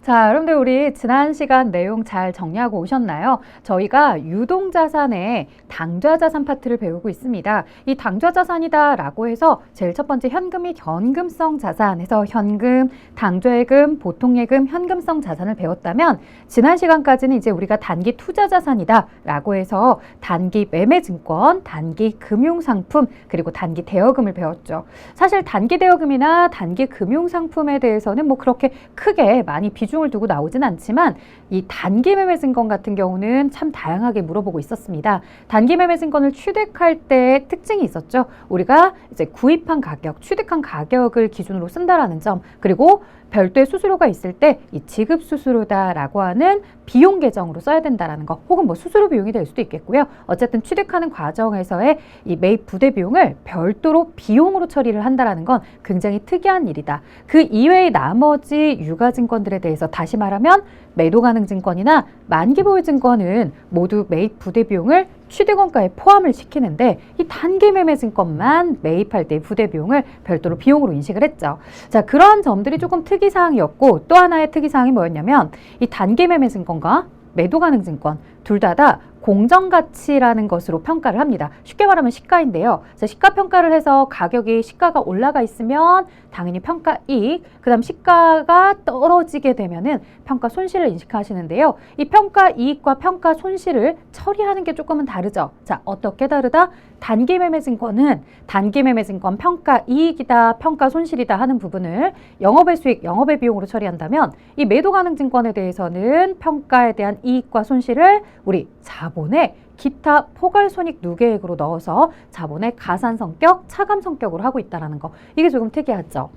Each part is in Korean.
자, 여러분들 우리 지난 시간 내용 잘 정리하고 오셨나요? 저희가 유동자산의 당좌자산 파트를 배우고 있습니다. 이 당좌자산이다 라고 해서 제일 첫 번째 현금 및 현금성 자산에서 현금, 당좌예금, 보통예금, 현금성 자산을 배웠다면 지난 시간까지는 이제 우리가 단기 투자자산이다 라고 해서 단기 매매증권, 단기 금융상품, 그리고 단기 대여금을 배웠죠. 사실 단기 대여금이나 단기 금융상품에 대해서는 뭐 그렇게 크게 많이 비중을 두고 나오진 않지만 이 단기 매매 증권 같은 경우는 참 다양하게 물어보고 있었습니다. 단기 매매 증권을 취득할 때 특징이 있었죠. 우리가 이제 구입한 가격, 취득한 가격을 기준으로 쓴다라는 점, 그리고 별도의 수수료가 있을 때 이 지급 수수료다라고 하는 비용 계정으로 써야 된다라는 거, 혹은 뭐 수수료 비용이 될 수도 있겠고요. 어쨌든 취득하는 과정에서의 이 매입 부대 비용을 별도로 비용으로 처리를 한다라는 건 굉장히 특이한 일이다. 그 이외의 나머지 유가증권들에 대해서 다시 말하면 매도가능증권이나 만기보유증권은 모두 매입 부대 비용을 취득원가에 포함을 시키는데 이 단기 매매 증권만 매입할 때 부대 비용을 별도로 비용으로 인식을 했죠. 자, 그런 점들이 조금 특이사항이었고, 또 하나의 특이사항이 뭐였냐면 이 단기 매매 증권과 매도가능증권 둘 다 공정가치라는 것으로 평가를 합니다. 쉽게 말하면 시가인데요. 시가평가를 해서 가격이 시가가 올라가 있으면 당연히 평가이익, 그 다음 시가가 떨어지게 되면은 평가손실을 인식하시는데요. 이 평가이익과 평가손실을 처리하는 게 조금은 다르죠. 자, 어떻게 다르다? 단기 매매증권은 단기 매매증권 평가이익이다, 평가손실이다 하는 부분을 영업의 수익, 영업의 비용으로 처리한다면 이 매도가능증권에 대해서는 평가에 대한 이익과 손실을 우리 자본의 기타 포괄손익 누계액으로 넣어서 자본의 가산 성격, 차감 성격으로 하고 있다는 거. 이게 조금 특이하죠.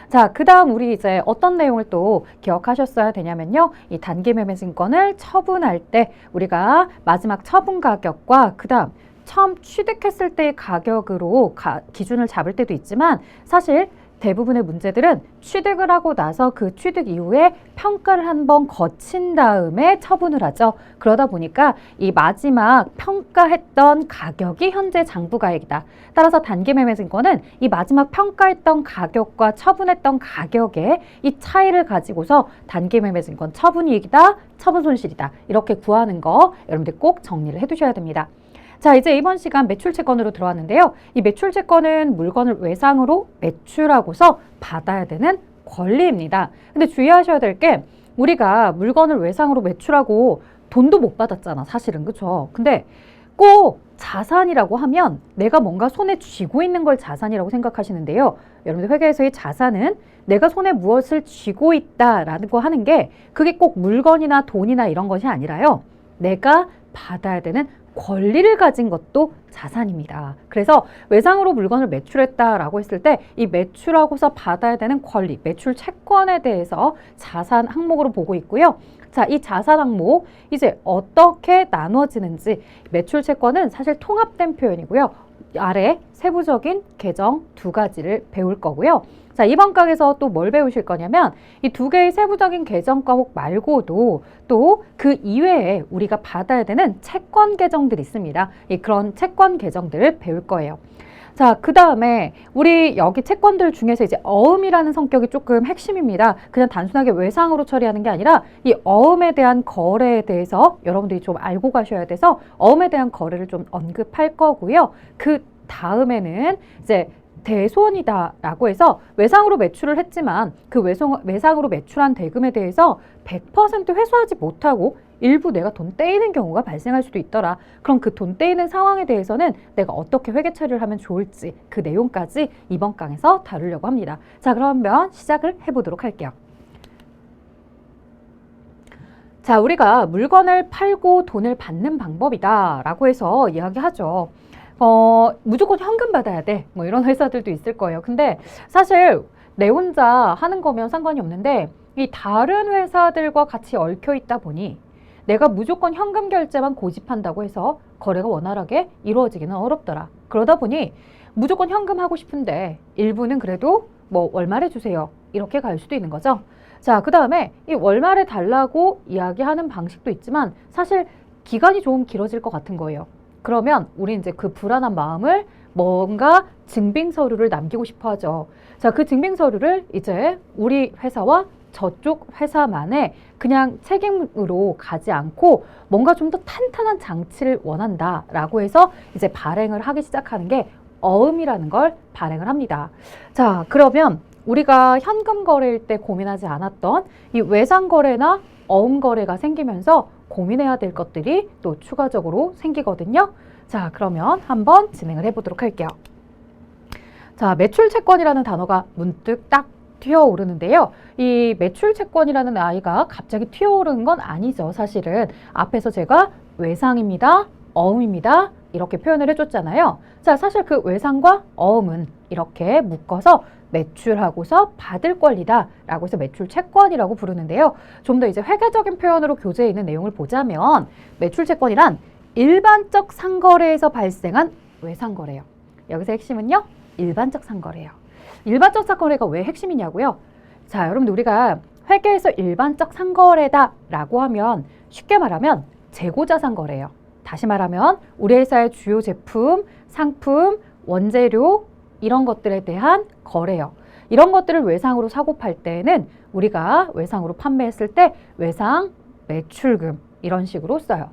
자, 그 다음 우리 이제 어떤 내용을 또 기억하셨어야 되냐면요. 이 단기 매매 증권을 처분할 때 우리가 마지막 처분 가격과 그 다음 처음 취득했을 때의 가격으로 기준을 잡을 때도 있지만 사실 대부분의 문제들은 취득을 하고 나서 그 취득 이후에 평가를 한번 거친 다음에 처분을 하죠. 그러다 보니까 이 마지막 평가했던 가격이 현재 장부가액이다. 따라서 단기 매매 증권은 이 마지막 평가했던 가격과 처분했던 가격의 이 차이를 가지고서 단기 매매 증권 처분이익이다, 처분손실이다 이렇게 구하는 거 여러분들 꼭 정리를 해두셔야 됩니다. 자, 이제 이번 시간 매출채권으로 들어왔는데요. 이 매출채권은 물건을 외상으로 매출하고서 받아야 되는 권리입니다. 근데 주의하셔야 될 게 우리가 물건을 외상으로 매출하고 돈도 못 받았잖아, 사실은. 그쵸? 근데 꼭 자산이라고 하면 내가 뭔가 손에 쥐고 있는 걸 자산이라고 생각하시는데요. 여러분들 회계에서의 자산은 내가 손에 무엇을 쥐고 있다라는 거 하는 게 그게 꼭 물건이나 돈이나 이런 것이 아니라요. 내가 받아야 되는 권리를 가진 것도 자산입니다. 그래서 외상으로 물건을 매출했다라고 했을 때 이 매출하고서 받아야 되는 권리, 매출 채권에 대해서 자산 항목으로 보고 있고요. 자, 이 자산 항목 이제 어떻게 나눠지는지 매출 채권은 사실 통합된 표현이고요. 아래 세부적인 계정 두 가지를 배울 거고요. 자, 이번 강에서 또 뭘 배우실 거냐면 이 두 개의 세부적인 계정 과목 말고도 또 그 이외에 우리가 받아야 되는 채권 계정들이 있습니다. 그런 채권 계정들을 배울 거예요. 자, 그 다음에 우리 여기 채권들 중에서 이제 어음이라는 성격이 조금 핵심입니다. 그냥 단순하게 외상으로 처리하는 게 아니라 이 어음에 대한 거래에 대해서 여러분들이 좀 알고 가셔야 돼서 어음에 대한 거래를 좀 언급할 거고요. 그 다음에는 이제 대손이다라고 해서 외상으로 매출을 했지만 그 외상으로 매출한 대금에 대해서 100% 회수하지 못하고 일부 내가 돈 떼이는 경우가 발생할 수도 있더라. 그럼 그 돈 떼이는 상황에 대해서는 내가 어떻게 회계 처리를 하면 좋을지 그 내용까지 이번 강에서 다루려고 합니다. 자, 그러면 시작을 해보도록 할게요. 자, 우리가 물건을 팔고 돈을 받는 방법이다 라고 해서 이야기하죠. 무조건 현금 받아야 돼. 뭐 이런 회사들도 있을 거예요. 근데 사실 내 혼자 하는 거면 상관이 없는데 이 다른 회사들과 같이 얽혀 있다 보니 내가 무조건 현금 결제만 고집한다고 해서 거래가 원활하게 이루어지기는 어렵더라. 그러다 보니 무조건 현금 하고 싶은데 일부는 그래도 뭐 월말에 주세요. 이렇게 갈 수도 있는 거죠. 자, 그 다음에 이 월말에 달라고 이야기하는 방식도 있지만 사실 기간이 좀 길어질 것 같은 거예요. 그러면 우리 이제 그 불안한 마음을 뭔가 증빙 서류를 남기고 싶어 하죠. 자, 그 증빙 서류를 이제 우리 회사와 저쪽 회사만의 그냥 책임으로 가지 않고 뭔가 좀 더 탄탄한 장치를 원한다라고 해서 이제 발행을 하기 시작하는 게 어음이라는 걸 발행을 합니다. 자, 그러면 우리가 현금 거래일 때 고민하지 않았던 이 외상 거래나 어음 거래가 생기면서 고민해야 될 것들이 또 추가적으로 생기거든요. 자, 그러면 한번 진행을 해보도록 할게요. 자, 매출채권이라는 단어가 문득 딱 튀어오르는데요. 이 매출채권이라는 아이가 갑자기 튀어오르는 건 아니죠. 사실은 앞에서 제가 외상입니다, 어음입니다 이렇게 표현을 해줬잖아요. 자, 사실 그 외상과 어음은 이렇게 묶어서 매출하고서 받을 권리다 라고 해서 매출채권이라고 부르는데요. 좀 더 이제 회계적인 표현으로 교재에 있는 내용을 보자면 매출채권이란 일반적 상거래에서 발생한 외상거래예요. 여기서 핵심은요, 일반적 상거래예요. 일반적 상거래가 왜 핵심이냐고요? 자, 여러분들 우리가 회계에서 일반적 상거래다 라고 하면 쉽게 말하면 재고자산 거래예요. 다시 말하면 우리 회사의 주요 제품, 상품, 원재료 이런 것들에 대한 거래요. 이런 것들을 외상으로 사고 팔 때는 우리가 외상으로 판매했을 때 외상 매출금 이런 식으로 써요.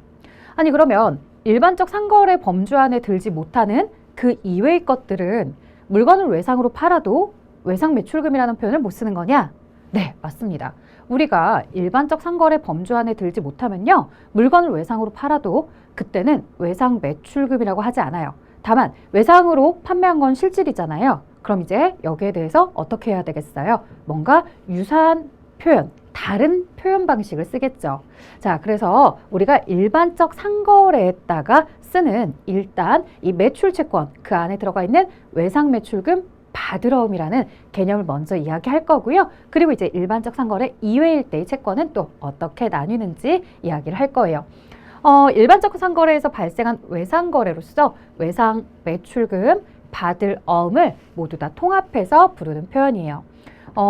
아니 그러면 일반적 상거래 범주 안에 들지 못하는 그 이외의 것들은 물건을 외상으로 팔아도 외상 매출금이라는 표현을 못 쓰는 거냐? 네, 맞습니다. 우리가 일반적 상거래 범주 안에 들지 못하면요, 물건을 외상으로 팔아도 그때는 외상 매출금이라고 하지 않아요. 다만 외상으로 판매한 건 실질이잖아요. 그럼 이제 여기에 대해서 어떻게 해야 되겠어요? 뭔가 유사한 표현, 다른 표현 방식을 쓰겠죠. 자, 그래서 우리가 일반적 상거래에다가 쓰는 일단 이 매출채권, 그 안에 들어가 있는 외상 매출금 받으러움이라는 개념을 먼저 이야기할 거고요. 그리고 이제 일반적 상거래 이외일 때의 채권은 또 어떻게 나뉘는지 이야기를 할 거예요. 일반적 상거래에서 발생한 외상거래로서 외상 매출금, 받을 어음을 모두 다 통합해서 부르는 표현이에요.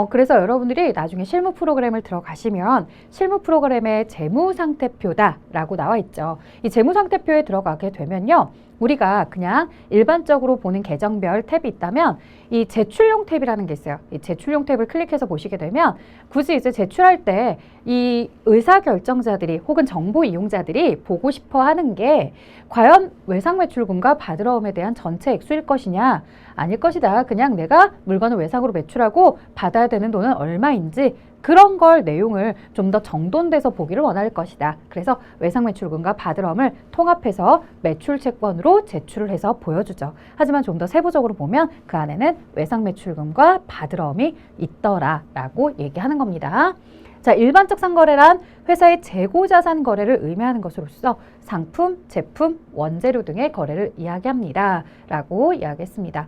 그래서 여러분들이 나중에 실무 프로그램을 들어가시면 실무 프로그램에 재무상태표다라고 나와 있죠. 이 재무상태표에 들어가게 되면요, 우리가 그냥 일반적으로 보는 계정별 탭이 있다면 이 제출용 탭이라는 게 있어요. 이 제출용 탭을 클릭해서 보시게 되면 굳이 이제 제출할 때 이 의사결정자들이 혹은 정보 이용자들이 보고 싶어 하는 게 과연 외상 매출금과 받으러움에 대한 전체 액수일 것이냐, 아닐 것이다. 그냥 내가 물건을 외상으로 매출하고 받아야 되는 돈은 얼마인지 그런 걸 내용을 좀 더 정돈돼서 보기를 원할 것이다. 그래서 외상 매출금과 받으러움을 통합해서 매출채권으로 제출을 해서 보여주죠. 하지만 좀 더 세부적으로 보면 그 안에는 외상 매출금과 받으러움이 있더라라고 얘기하는 겁니다. 자, 일반적 상거래란 회사의 재고자산 거래를 의미하는 것으로서 상품, 제품, 원재료 등의 거래를 이야기합니다. 라고 이야기했습니다.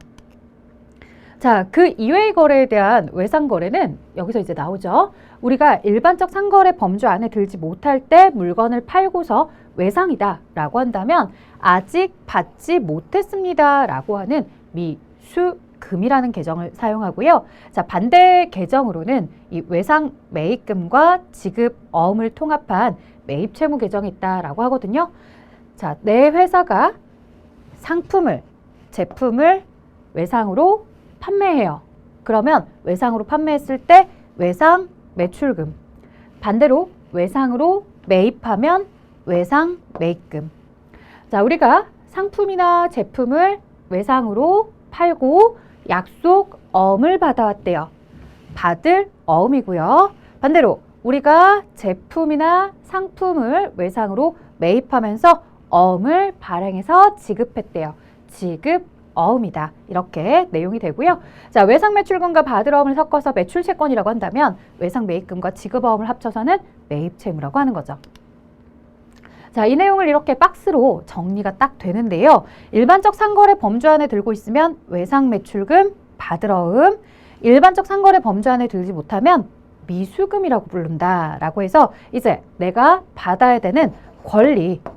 자, 그 이외의 거래에 대한 외상 거래는 여기서 이제 나오죠. 우리가 일반적 상거래 범주 안에 들지 못할 때 물건을 팔고서 외상이다 라고 한다면 아직 받지 못했습니다 라고 하는 미수금이라는 계정을 사용하고요. 자, 반대 계정으로는 이 외상 매입금과 지급 어음을 통합한 매입 채무 계정이 있다라고 하거든요. 자, 내 회사가 상품을, 제품을 외상으로 판매해요. 그러면 외상으로 판매했을 때 외상 매출금, 반대로 외상으로 매입하면 외상 매입금. 자, 우리가 상품이나 제품을 외상으로 팔고 약속 어음을 받아왔대요. 받을 어음이고요. 반대로 우리가 제품이나 상품을 외상으로 매입하면서 어음을 발행해서 지급했대요. 지급 어음이다. 이렇게 내용이 되고요. 자, 외상 매출금과 받으러움을 섞어서 매출채권이라고 한다면 외상 매입금과 지급어음을 합쳐서는 매입채무라고 하는 거죠. 자, 이 내용을 이렇게 박스로 정리가 딱 되는데요. 일반적 상거래 범주 안에 들고 있으면 외상 매출금, 받으러움, 일반적 상거래 범주 안에 들지 못하면 미수금이라고 부른다라고 해서 이제 내가 받아야 되는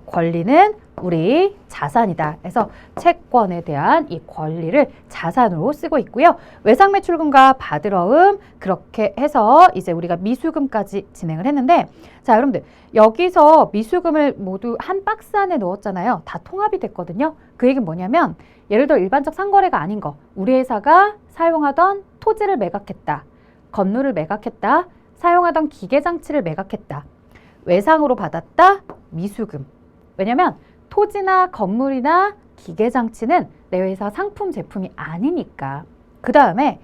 권리는 우리 자산이다. 그래서 채권에 대한 이 권리를 자산으로 쓰고 있고요. 외상 매출금과 받으러움 그렇게 해서 이제 우리가 미수금까지 진행을 했는데, 자, 여러분들 여기서 미수금을 모두 한 박스 안에 넣었잖아요. 다 통합이 됐거든요. 그 얘기는 뭐냐면 예를 들어 일반적 상거래가 아닌 거, 우리 회사가 사용하던 토지를 매각했다, 건물을 매각했다, 사용하던 기계장치를 매각했다. 외상으로 받았다. 미수금. 왜냐면 토지나 건물이나 기계장치는 내 회사 상품 제품이 아니니까. 그 다음에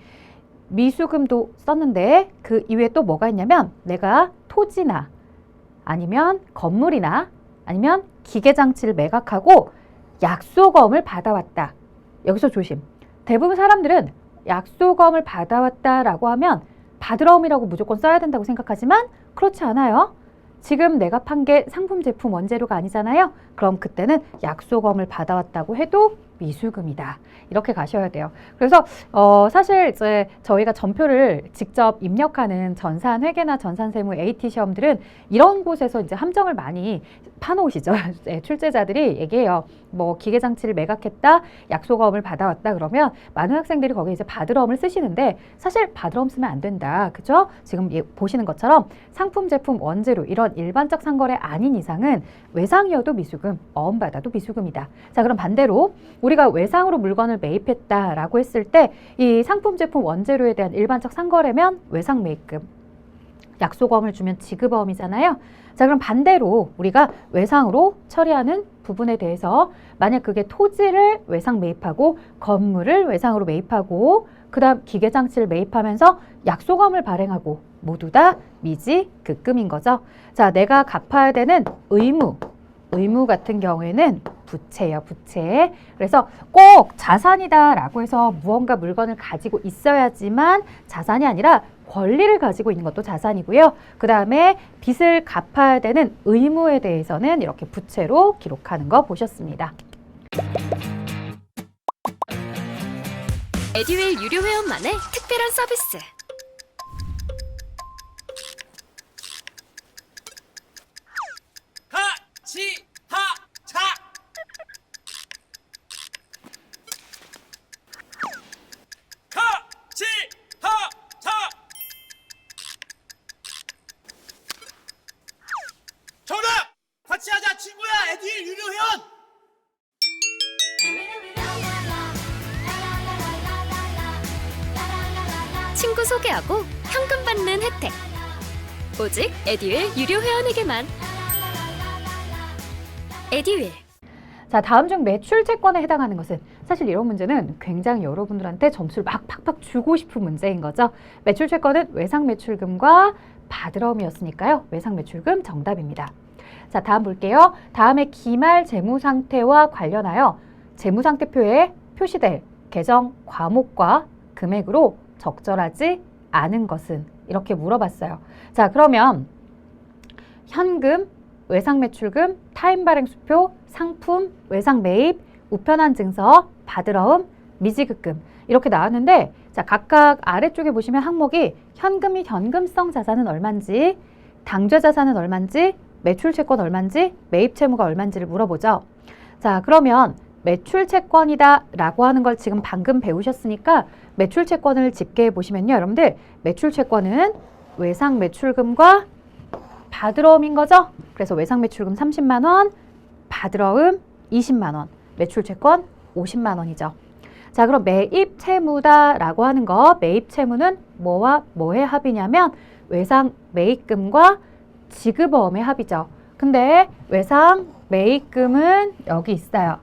미수금도 썼는데 그 이외에 또 뭐가 있냐면 내가 토지나 아니면 건물이나 아니면 기계장치를 매각하고 약소금을 받아왔다. 여기서 조심. 대부분 사람들은 약소금을 받아왔다라고 하면 받으러옴이라고 무조건 써야 된다고 생각하지만 그렇지 않아요. 지금 내가 판 게 상품 제품 원재료가 아니잖아요. 그럼 그때는 약소금을 받아왔다고 해도 미수금이다. 이렇게 가셔야 돼요. 그래서 사실 이제 저희가 전표를 직접 입력하는 전산회계나 전산세무 AT 시험들은 이런 곳에서 이제 함정을 많이 파놓으시죠. 출제자들이 얘기해요. 뭐 기계장치를 매각했다, 약소금을 받아왔다 그러면 많은 학생들이 거기에 이제 받으러움을 쓰시는데 사실 받으러움 쓰면 안 된다. 그죠? 지금 보시는 것처럼 상품, 제품, 원재료 이런 일반적 상거래 아닌 이상은 외상이어도 미수금, 어음받아도 미수금이다. 자, 그럼 반대로 우리가 외상으로 물건을 매입했다라고 했을 때 이 상품, 제품, 원재료에 대한 일반적 상거래면 외상 매입금, 약소금을 주면 지급어음이잖아요. 자, 그럼 반대로 우리가 외상으로 처리하는 부분에 대해서 만약 그게 토지를 외상 매입하고 건물을 외상으로 매입하고 그 다음 기계장치를 매입하면서 약소금을 발행하고 모두 다 미지급금인 거죠. 자, 내가 갚아야 되는 의무 같은 경우에는 부채예요, 부채. 그래서 꼭 자산이다라고 해서 무언가 물건을 가지고 있어야지만 자산이 아니라 권리를 가지고 있는 것도 자산이고요. 그 다음에 빚을 갚아야 되는 의무에 대해서는 이렇게 부채로 기록하는 거 보셨습니다. 에듀윌 유료 회원만의 특별한 서비스. 하치하차 하치하차 정답! 같이 하자 친구야 에듀윌 유료 회원! 친구 소개하고 현금 받는 혜택. 오직 에듀윌 유료 회원에게만. 에듀윌. 자, 다음 중 매출 채권에 해당하는 것은 사실 이런 문제는 굉장히 여러분들한테 점수를 막 팍팍 주고 싶은 문제인 거죠. 매출 채권은 외상 매출금과 받으러움이었으니까요. 외상 매출금 정답입니다. 자, 다음 볼게요. 다음에 기말 재무 상태와 관련하여 재무 상태표에 표시될 계정 과목과 금액으로 적절하지 않은 것은 이렇게 물어봤어요. 자, 그러면 현금, 외상 매출금, 타임 발행 수표, 상품, 외상 매입, 우편한 증서, 받으러움, 미지급금 이렇게 나왔는데 자, 각각 아래쪽에 보시면 항목이 현금 및 현금성 자산은 얼마인지, 당좌 자산은 얼마인지, 매출 채권 얼마인지, 매입 채무가 얼마인지를 물어보죠. 자, 그러면 매출 채권이다 라고 하는 걸 지금 방금 배우셨으니까 매출 채권을 집계해 보시면요. 여러분들 매출 채권은 외상 매출금과 받으러움인 거죠. 그래서 외상 매출금 30만 원, 받으러움 20만 원, 매출 채권 50만 원이죠. 자, 그럼 매입 채무다라고 하는 거, 매입 채무는 뭐와 뭐의 합이냐면 외상 매입금과 지급어음의 합이죠. 근데 외상 매입금은 여기 있어요.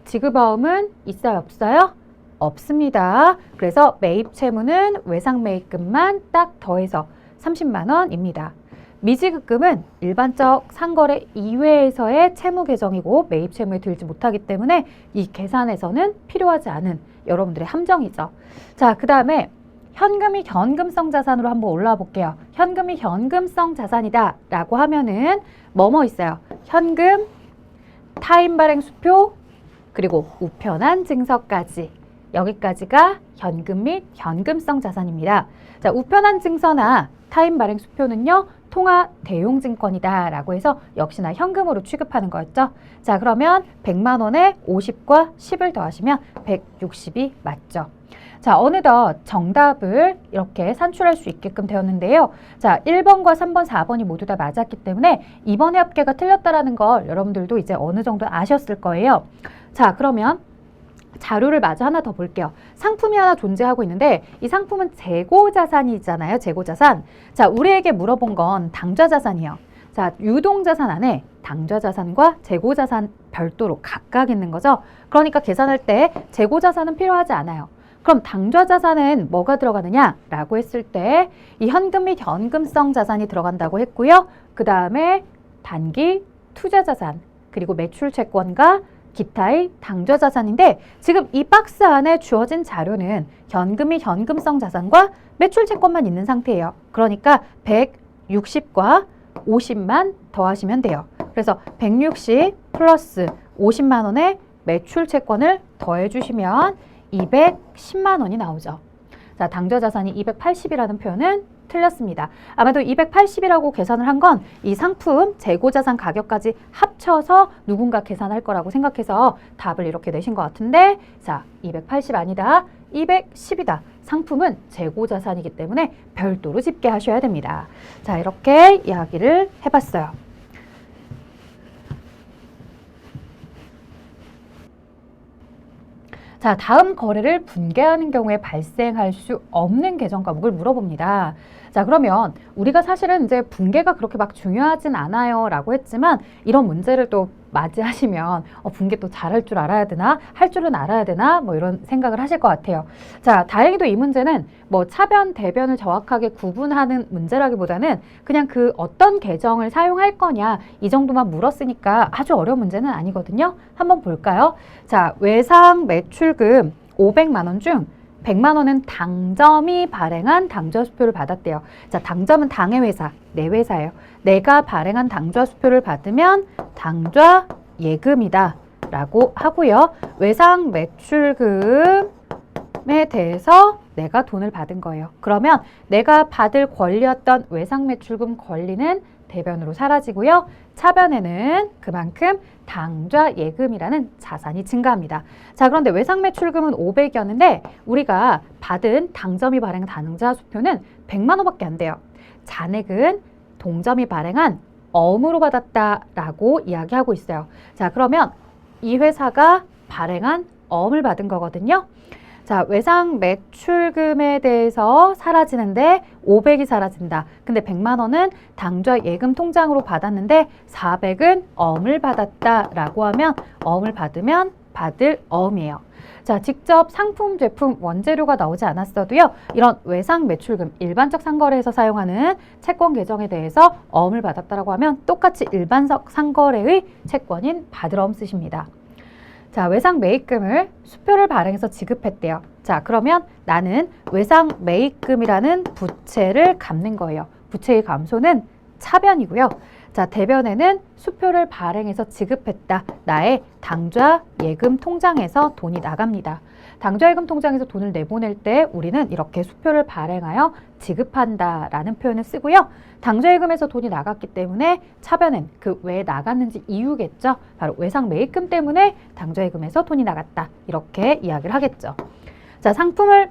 지급어음은 있어요, 없어요? 없습니다. 그래서 매입 채무는 외상 매입금만 딱 더해서 30만 원입니다. 미지급금은 일반적 상거래 이외에서의 채무 계정이고 매입 채무에 들지 못하기 때문에 이 계산에서는 필요하지 않은 여러분들의 함정이죠. 자, 그 다음에 현금이 현금성 자산으로 한번 올라와 볼게요. 현금이 현금성 자산이다 라고 하면은 뭐뭐 있어요? 현금, 타임 발행 수표, 그리고 우편한 증서까지. 여기까지가 현금 및 현금성 자산입니다. 자, 우편한 증서나 타임 발행 수표는요, 통화 대용증권이다 라고 해서 역시나 현금으로 취급하는 거였죠. 자, 그러면 100만 원에 50과 10을 더하시면 160이 맞죠. 자, 어느덧 정답을 이렇게 산출할 수 있게끔 되었는데요. 자, 1번과 3번, 4번이 모두 다 맞았기 때문에 2번의 합계가 틀렸다라는 걸 여러분들도 이제 어느 정도 아셨을 거예요. 자, 그러면 자료를 마저 하나 더 볼게요. 상품이 하나 존재하고 있는데 이 상품은 재고자산이잖아요. 재고자산. 자, 우리에게 물어본 건 당좌자산이에요. 자, 유동자산 안에 당좌자산과 재고자산 별도로 각각 있는 거죠. 그러니까 계산할 때 재고자산은 필요하지 않아요. 그럼 당좌자산은 뭐가 들어가느냐라고 했을 때 이 현금 및 현금성 자산이 들어간다고 했고요. 그 다음에 단기 투자자산 그리고 매출채권과 기타의 당좌자산인데 지금 이 박스 안에 주어진 자료는 현금 및 현금성 자산과 매출채권만 있는 상태예요. 그러니까 160과 50만 더하시면 돼요. 그래서 160 플러스 50만 원의 매출채권을 더해주시면 210만 원이 나오죠. 자, 당좌자산이 280이라는 표현은 틀렸습니다. 아마도 280이라고 계산을 한 건 이 상품 재고자산 가격까지 합쳐서 누군가 계산할 거라고 생각해서 답을 이렇게 내신 것 같은데 자, 280 아니다. 210이다. 상품은 재고자산이기 때문에 별도로 집계하셔야 됩니다. 자, 이렇게 이야기를 해봤어요. 자, 다음 거래를 분개하는 경우에 발생할 수 없는 계정 과목을 물어봅니다. 자, 그러면 우리가 사실은 이제 분개가 그렇게 막 중요하진 않아요 라고 했지만 이런 문제를 또 맞이하시면 분개 또 잘할 줄 알아야 되나? 할 줄은 알아야 되나? 뭐 이런 생각을 하실 것 같아요. 자, 다행히도 이 문제는 뭐 차변, 대변을 정확하게 구분하는 문제라기보다는 그냥 그 어떤 계정을 사용할 거냐 이 정도만 물었으니까 아주 어려운 문제는 아니거든요. 한번 볼까요? 자, 외상 매출금 500만 원 중 100만 원은 당점이 발행한 당좌수표를 받았대요. 자, 당점은 당의 회사, 내 회사예요. 내가 발행한 당좌수표를 받으면 당좌 예금이다 라고 하고요. 외상 매출금에 대해서 내가 돈을 받은 거예요. 그러면 내가 받을 권리였던 외상 매출금 권리는 대변으로 사라지고요. 차변에는 그만큼 당좌 예금이라는 자산이 증가합니다. 자, 그런데 외상 매출금은 500이었는데 우리가 받은 당점이 발행한 당좌 수표는 100만 원밖에 안 돼요. 잔액은 동점이 발행한 어음으로 받았다라고 이야기하고 있어요. 자, 그러면 이 회사가 발행한 어음을 받은 거거든요. 자, 외상 매출금에 대해서 사라지는데 500이 사라진다. 근데 100만 원은 당좌 예금 통장으로 받았는데 400은 어음을 받았다라고 하면 어음을 받으면 받을 어음이에요. 자, 직접 상품, 제품, 원재료가 나오지 않았어도요. 이런 외상 매출금, 일반적 상거래에서 사용하는 채권 계정에 대해서 어음을 받았다라고 하면 똑같이 일반적 상거래의 채권인 받을 어음 쓰십니다. 자, 외상 매입금을 수표를 발행해서 지급했대요. 자, 그러면 나는 외상 매입금이라는 부채를 갚는 거예요. 부채의 감소는 차변이고요. 자, 대변에는 수표를 발행해서 지급했다. 나의 당좌 예금 통장에서 돈이 나갑니다. 당좌 예금 통장에서 돈을 내보낼 때 우리는 이렇게 수표를 발행하여 지급한다라는 표현을 쓰고요. 당좌 예금에서 돈이 나갔기 때문에 차변엔 그 왜 나갔는지 이유겠죠. 바로 외상 매입금 때문에 당좌 예금에서 돈이 나갔다. 이렇게 이야기를 하겠죠. 자, 상품을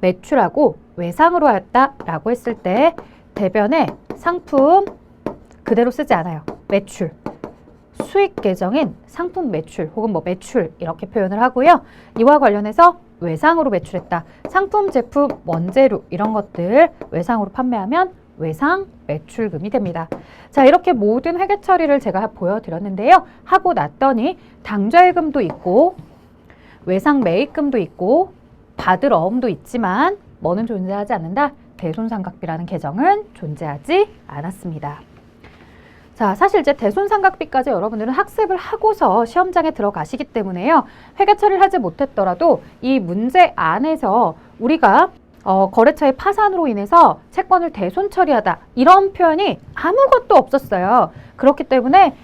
매출하고 외상으로 하였다라고 했을 때 대변에 상품 그대로 쓰지 않아요. 매출. 수익 계정인 상품 매출 혹은 뭐 매출 이렇게 표현을 하고요. 이와 관련해서 외상으로 매출했다. 상품, 제품, 원재료 이런 것들 외상으로 판매하면 외상 매출금이 됩니다. 자, 이렇게 모든 회계 처리를 제가 보여드렸는데요. 하고 났더니 당좌예금도 있고 외상 매입금도 있고 받을 어음도 있지만 뭐는 존재하지 않는다? 대손상각비라는 계정은 존재하지 않았습니다. 자, 사실 이제 대손상각비까지 여러분들은 학습을 하고서 시험장에 들어가시기 때문에요. 회계 처리를 하지 못했더라도 이 문제 안에서 우리가 거래처의 파산으로 인해서 채권을 대손 처리하다 이런 표현이 아무것도 없었어요. 그렇기 때문에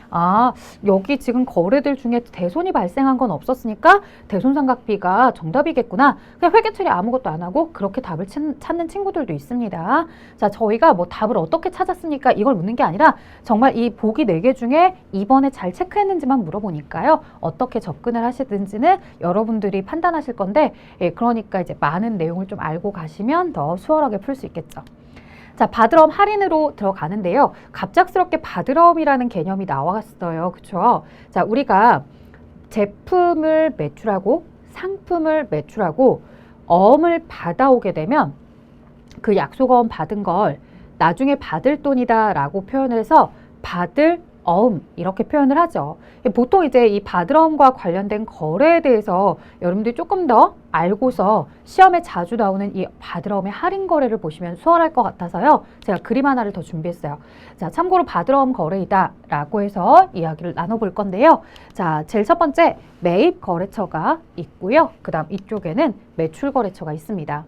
여기 지금 거래들 중에 대손이 발생한 건 없었으니까 대손상각비가 정답이겠구나. 그냥 회계 처리 아무것도 안 하고 그렇게 답을 찾는 친구들도 있습니다. 자, 저희가 뭐 답을 어떻게 찾았습니까? 이걸 묻는 게 아니라 정말 이 보기 4개 중에 이번에 잘 체크했는지만 물어보니까요. 어떻게 접근을 하시든지는 여러분들이 판단하실 건데 그러니까 이제 많은 내용을 좀 알고 가시면 더 수월하게 풀 수 있겠죠. 자, 받을어음 할인으로 들어가는데요. 갑작스럽게 받을어음이라는 개념이 나왔어요. 그쵸? 자, 우리가 제품을 매출하고 상품을 매출하고 어음을 받아오게 되면 그 약속어음 받은 걸 나중에 받을 돈이다 라고 표현을 해서 받을 어음 이렇게 표현을 하죠. 보통 이제 이 받을 어음과 관련된 거래에 대해서 여러분들이 조금 더 알고서 시험에 자주 나오는 이 받을 어음의 할인 거래를 보시면 수월할 것 같아서요. 제가 그림 하나를 더 준비했어요. 자, 참고로 받을 어음 거래이다 라고 해서 이야기를 나눠볼 건데요. 자, 제일 첫 번째 매입 거래처가 있고요. 그 다음 이쪽에는 매출 거래처가 있습니다.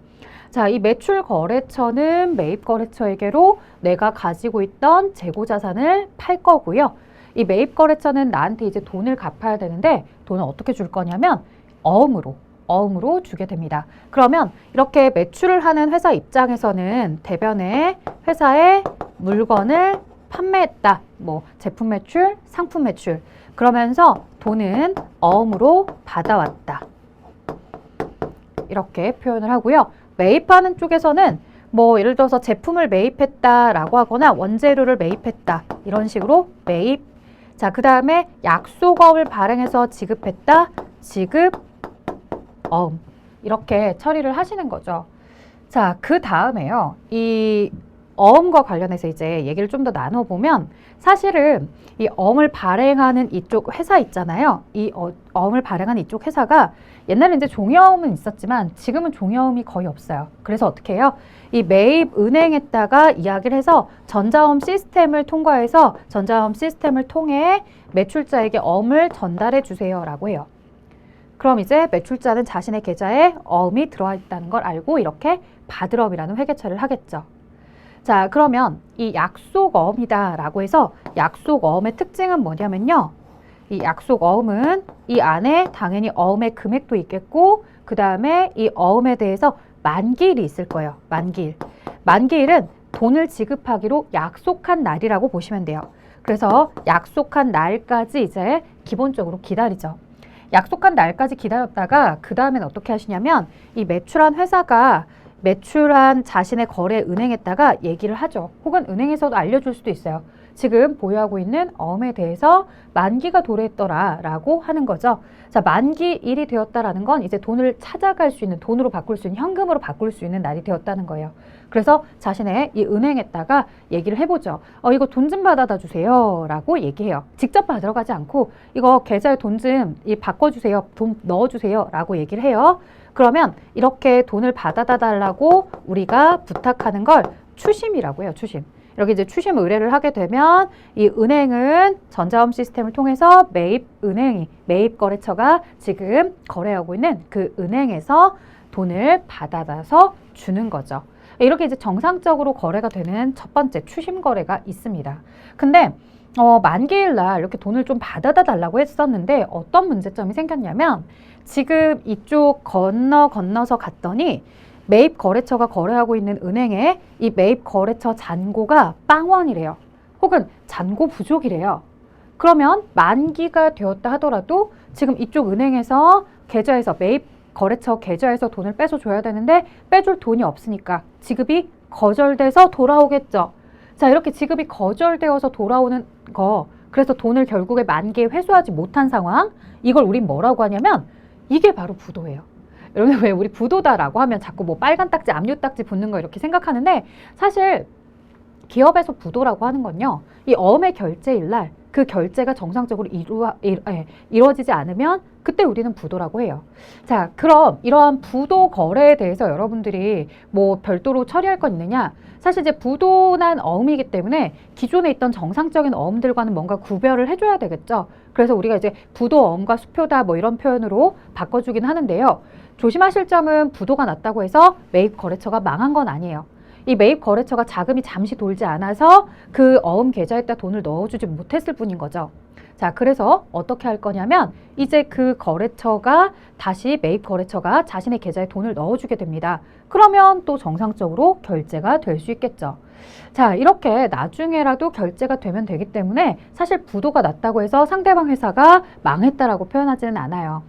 자, 이 매출 거래처는 매입 거래처에게로 내가 가지고 있던 재고 자산을 팔 거고요. 이 매입 거래처는 나한테 이제 돈을 갚아야 되는데 돈을 어떻게 줄 거냐면 어음으로 주게 됩니다. 그러면 이렇게 매출을 하는 회사 입장에서는 대변에 회사에 물건을 판매했다. 뭐 제품 매출, 상품 매출. 그러면서 돈은 어음으로 받아왔다. 이렇게 표현을 하고요. 매입하는 쪽에서는 뭐 예를 들어서 제품을 매입했다라고 하거나 원재료를 매입했다 이런 식으로 매입. 자, 그 다음에 약속어음을 발행해서 지급했다, 지급어음 이렇게 처리를 하시는 거죠. 자, 그 다음에요. 이 어음과 관련해서 이제 얘기를 좀 더 나눠보면 사실은 이 어음을 발행하는 이쪽 회사 있잖아요. 이 어음을 발행하는 이쪽 회사가 옛날에 이제 종이어음은 있었지만 지금은 종이어음이 거의 없어요. 그래서 어떻게 해요? 이 매입 은행에다가 이야기를 해서 전자어음 시스템을 통과해서 전자어음 시스템을 통해 매출자에게 어음을 전달해 주세요 라고 해요. 그럼 이제 매출자는 자신의 계좌에 어음이 들어와 있다는 걸 알고 이렇게 받을어음이라는 회계처리를 하겠죠. 자, 그러면 이 약속어음이다 라고 해서 약속어음의 특징은 뭐냐면요. 이 약속어음은 이 안에 당연히 어음의 금액도 있겠고 그 다음에 이 어음에 대해서 만기일이 있을 거예요. 만기일. 만기일은 돈을 지급하기로 약속한 날이라고 보시면 돼요. 그래서 약속한 날까지 이제 기본적으로 기다리죠. 약속한 날까지 기다렸다가 그 다음엔 어떻게 하시냐면 이 매출한 회사가 매출한 자신의 거래 은행에다가 얘기를 하죠. 혹은 은행에서도 알려줄 수도 있어요. 지금 보유하고 있는 어음에 대해서 만기가 도래했더라 라고 하는 거죠. 자, 만기일이 되었다라는 건 이제 돈을 찾아갈 수 있는, 돈으로 바꿀 수 있는, 현금으로 바꿀 수 있는 날이 되었다는 거예요. 그래서 자신의 이 은행에다가 얘기를 해보죠. 이거 돈 좀 받아다 주세요 라고 얘기해요. 직접 받으러 가지 않고 이거 계좌에 돈 좀 바꿔주세요, 돈 넣어주세요 라고 얘기를 해요. 그러면 이렇게 돈을 받아다 달라고 우리가 부탁하는 걸 추심이라고 해요. 추심. 이렇게 이제 추심 의뢰를 하게 되면 이 은행은 전자어음 시스템을 통해서 매입 거래처가 지금 거래하고 있는 그 은행에서 돈을 받아다서 주는 거죠. 이렇게 이제 정상적으로 거래가 되는 첫 번째 추심 거래가 있습니다. 근데 만기일 날 이렇게 돈을 좀 받아다 달라고 했었는데 어떤 문제점이 생겼냐면 지금 이쪽 건너서 갔더니 매입 거래처가 거래하고 있는 은행에 이 매입 거래처 잔고가 빵원이래요. 혹은 잔고 부족이래요. 그러면 만기가 되었다 하더라도 지금 이쪽 은행에서 계좌에서 매입 거래처 계좌에서 돈을 빼서 줘야 되는데 빼줄 돈이 없으니까 지급이 거절돼서 돌아오겠죠. 자, 이렇게 지급이 거절되어서 돌아오는 거, 그래서 돈을 결국에 만기에 회수하지 못한 상황, 이걸 우린 뭐라고 하냐면 이게 바로 부도예요. 여러분 왜 우리 부도다라고 하면 자꾸 뭐 빨간 딱지, 압류 딱지 붙는 거 이렇게 생각하는데 사실 기업에서 부도라고 하는 건요. 이 어음의 결제일 날 그 결제가 정상적으로 이루어지지 않으면 그때 우리는 부도라고 해요. 자, 그럼 이러한 부도 거래에 대해서 여러분들이 뭐 별도로 처리할 건 있느냐? 사실 이제 부도난 어음이기 때문에 기존에 있던 정상적인 어음들과는 뭔가 구별을 해줘야 되겠죠. 그래서 우리가 이제 부도 어음과 수표다 뭐 이런 표현으로 바꿔주긴 하는데요. 조심하실 점은 부도가 났다고 해서 매입 거래처가 망한 건 아니에요. 이 매입 거래처가 자금이 잠시 돌지 않아서 그 어음 계좌에다 돈을 넣어주지 못했을 뿐인 거죠. 자, 그래서 어떻게 할 거냐면 이제 그 거래처가 다시 매입 거래처가 자신의 계좌에 돈을 넣어주게 됩니다. 그러면 또 정상적으로 결제가 될 수 있겠죠. 자, 이렇게 나중에라도 결제가 되면 되기 때문에 사실 부도가 났다고 해서 상대방 회사가 망했다라고 표현하지는 않아요.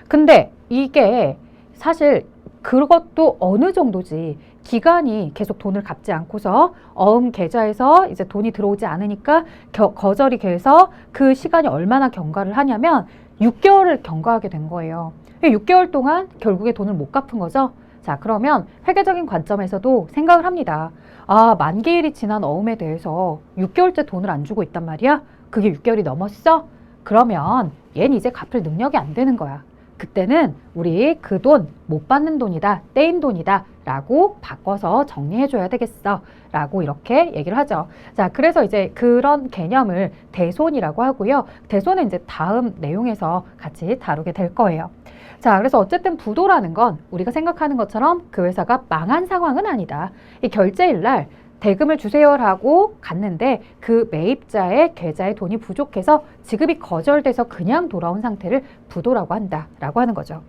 근데 이게 사실 그것도 어느 정도지, 기간이 계속 돈을 갚지 않고서 어음 계좌에서 이제 돈이 들어오지 않으니까 거절이 돼서 그 시간이 얼마나 경과를 하냐면 6개월을 경과하게 된 거예요. 6개월 동안 결국에 돈을 못 갚은 거죠. 자, 그러면 회계적인 관점에서도 생각을 합니다. 아, 만기일이 지난 어음에 대해서 6개월째 돈을 안 주고 있단 말이야? 그게 6개월이 넘었어? 그러면 얘는 이제 갚을 능력이 안 되는 거야. 그때는 우리 그 돈 못 받는 돈이다, 떼인 돈이다 라고 바꿔서 정리해 줘야 되겠어 라고 이렇게 얘기를 하죠. 자, 그래서 이제 그런 개념을 대손이라고 하고요. 대손은 이제 다음 내용에서 같이 다루게 될 거예요. 자, 그래서 어쨌든 부도라는 건 우리가 생각하는 것처럼 그 회사가 망한 상황은 아니다. 이 결제일 날 대금을 주세요라고 갔는데 그 매입자의 계좌에 돈이 부족해서 지급이 거절돼서 그냥 돌아온 상태를 부도라고 한다라고 하는 거죠.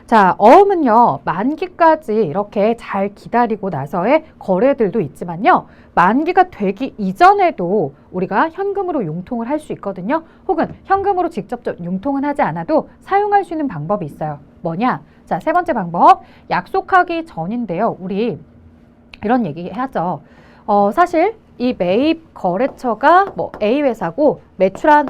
자, 어음은요, 만기까지 이렇게 잘 기다리고 나서의 거래들도 있지만요, 만기가 되기 이전에도 우리가 현금으로 융통을 할 수 있거든요. 혹은 현금으로 직접적 융통은 하지 않아도 사용할 수 있는 방법이 있어요. 뭐냐? 자, 세 번째 방법, 약속하기 전인데요. 우리 이런 얘기 하죠. 사실 이 매입 거래처가 뭐 A 회사고 매출한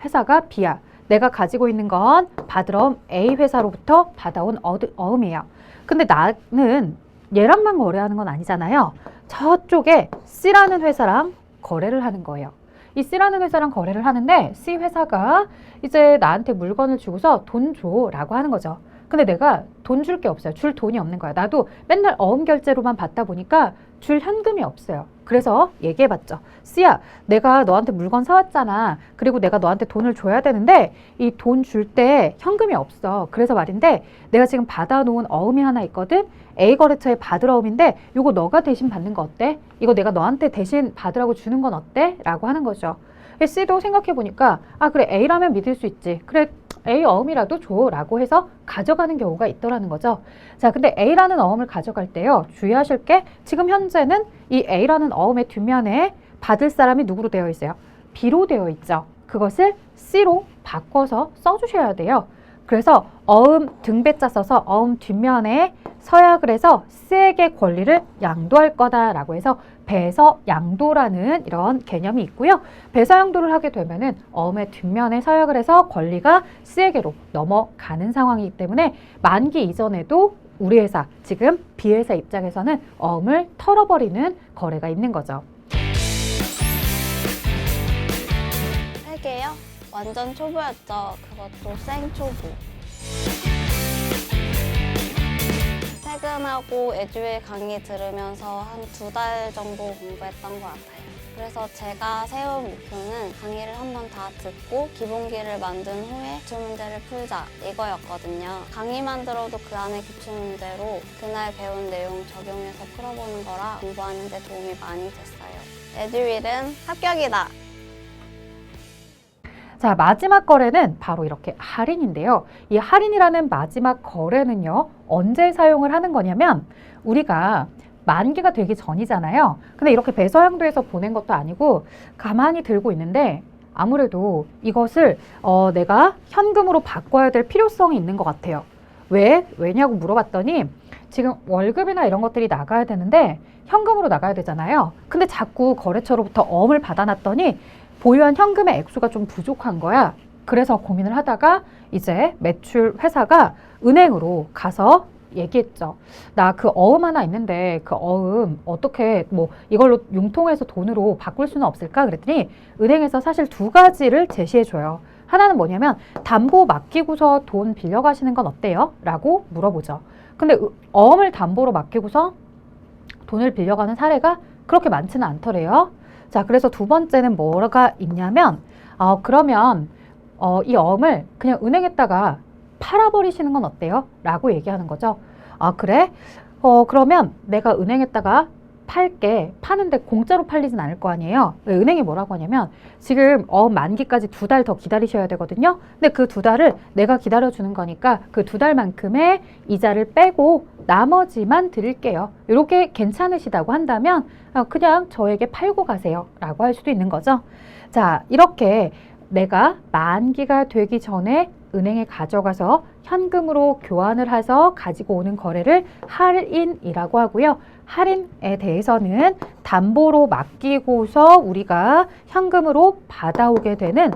회사가 B야. 내가 가지고 있는 건 받으러 온 A 회사로부터 받아온 어음이에요. 근데 나는 얘랑만 거래하는 건 아니잖아요. 저쪽에 C라는 회사랑 거래를 하는 거예요. 이 C라는 회사랑 거래를 하는데 C 회사가 이제 나한테 물건을 주고서 돈 줘라고 하는 거죠. 근데 내가 돈 줄 게 없어요. 줄 돈이 없는 거야. 나도 맨날 어음 결제로만 받다 보니까 줄 현금이 없어요. 그래서 얘기해봤죠. C야, 내가 너한테 물건 사왔잖아. 그리고 내가 너한테 돈을 줘야 되는데 이 돈 줄 때 현금이 없어. 그래서 말인데 내가 지금 받아놓은 어음이 하나 있거든. A 거래처에 받을 어음인데 이거 너가 대신 받는 거 어때? 이거 내가 너한테 대신 받으라고 주는 건 어때? 라고 하는 거죠. C도 생각해보니까 아, 그래, A라면 믿을 수 있지. 그래, A 어음이라도 줘 라고 해서 가져가는 경우가 있더라는 거죠. 자, 근데 A라는 어음을 가져갈 때요, 주의하실 게 지금 현재는 이 A라는 어음의 뒷면에 받을 사람이 누구로 되어 있어요? B로 되어 있죠. 그것을 C로 바꿔서 써주셔야 돼요. 그래서 어음 등배자 써서 어음 뒷면에 서야 그래서 C에게 권리를 양도할 거다라고 해서 배서양도라는 이런 개념이 있고요. 배서양도를 하게 되면은 어음의 뒷면에 서약을 해서 권리가 C에게로 넘어가는 상황이기 때문에 만기 이전에도 우리 회사, 지금 B 회사 입장에서는 어음을 털어버리는 거래가 있는 거죠. 회계요? 완전 초보였죠. 그것도 생초보. 퇴근하고 에듀윌 강의 들으면서 한 2달 정도 공부했던 것 같아요. 그래서 제가 세운 목표는 강의를 한번 다 듣고 기본기를 만든 후에 기출문제를 풀자 이거였거든요. 강의만 들어도 그 안에 기출문제로 그날 배운 내용 적용해서 풀어보는 거라 공부하는 데 도움이 많이 됐어요. 에듀윌은 합격이다! 자, 마지막 거래는 바로 이렇게 할인인데요. 이 할인이라는 마지막 거래는요, 언제 사용을 하는 거냐면 우리가 만기가 되기 전이잖아요. 근데 이렇게 배서양도해서 보낸 것도 아니고 가만히 들고 있는데 아무래도 이것을 내가 현금으로 바꿔야 될 필요성이 있는 것 같아요. 왜냐고 물어봤더니 지금 월급이나 이런 것들이 나가야 되는데 현금으로 나가야 되잖아요. 근데 자꾸 거래처로부터 어음을 받아놨더니 보유한 현금의 액수가 좀 부족한 거야. 그래서 고민을 하다가 이제 매출 회사가 은행으로 가서 얘기했죠. 나 그 어음 하나 있는데 그 어음 어떻게 뭐 이걸로 융통해서 돈으로 바꿀 수는 없을까? 그랬더니 은행에서 사실 2가지를 제시해줘요. 하나는 뭐냐면 담보 맡기고서 돈 빌려가시는 건 어때요? 라고 물어보죠. 근데 어음을 담보로 맡기고서 돈을 빌려가는 사례가 그렇게 많지는 않더래요. 자, 그래서 두 번째는 뭐가 있냐면 그러면 이 어음을 그냥 은행에다가 팔아버리시는 건 어때요? 라고 얘기하는 거죠. 아, 그래? 그러면 내가 은행에다가 팔게. 파는데 공짜로 팔리진 않을 거 아니에요. 은행이 뭐라고 하냐면 지금 만기까지 2달 더 기다리셔야 되거든요. 근데 그 2달을 내가 기다려주는 거니까 그 2달만큼의 이자를 빼고 나머지만 드릴게요. 이렇게 괜찮으시다고 한다면 그냥 저에게 팔고 가세요 라고 할 수도 있는 거죠. 자, 이렇게 내가 만기가 되기 전에 은행에 가져가서 현금으로 교환을 해서 가지고 오는 거래를 할인이라고 하고요. 할인에 대해서는 담보로 맡기고서 우리가 현금으로 받아오게 되는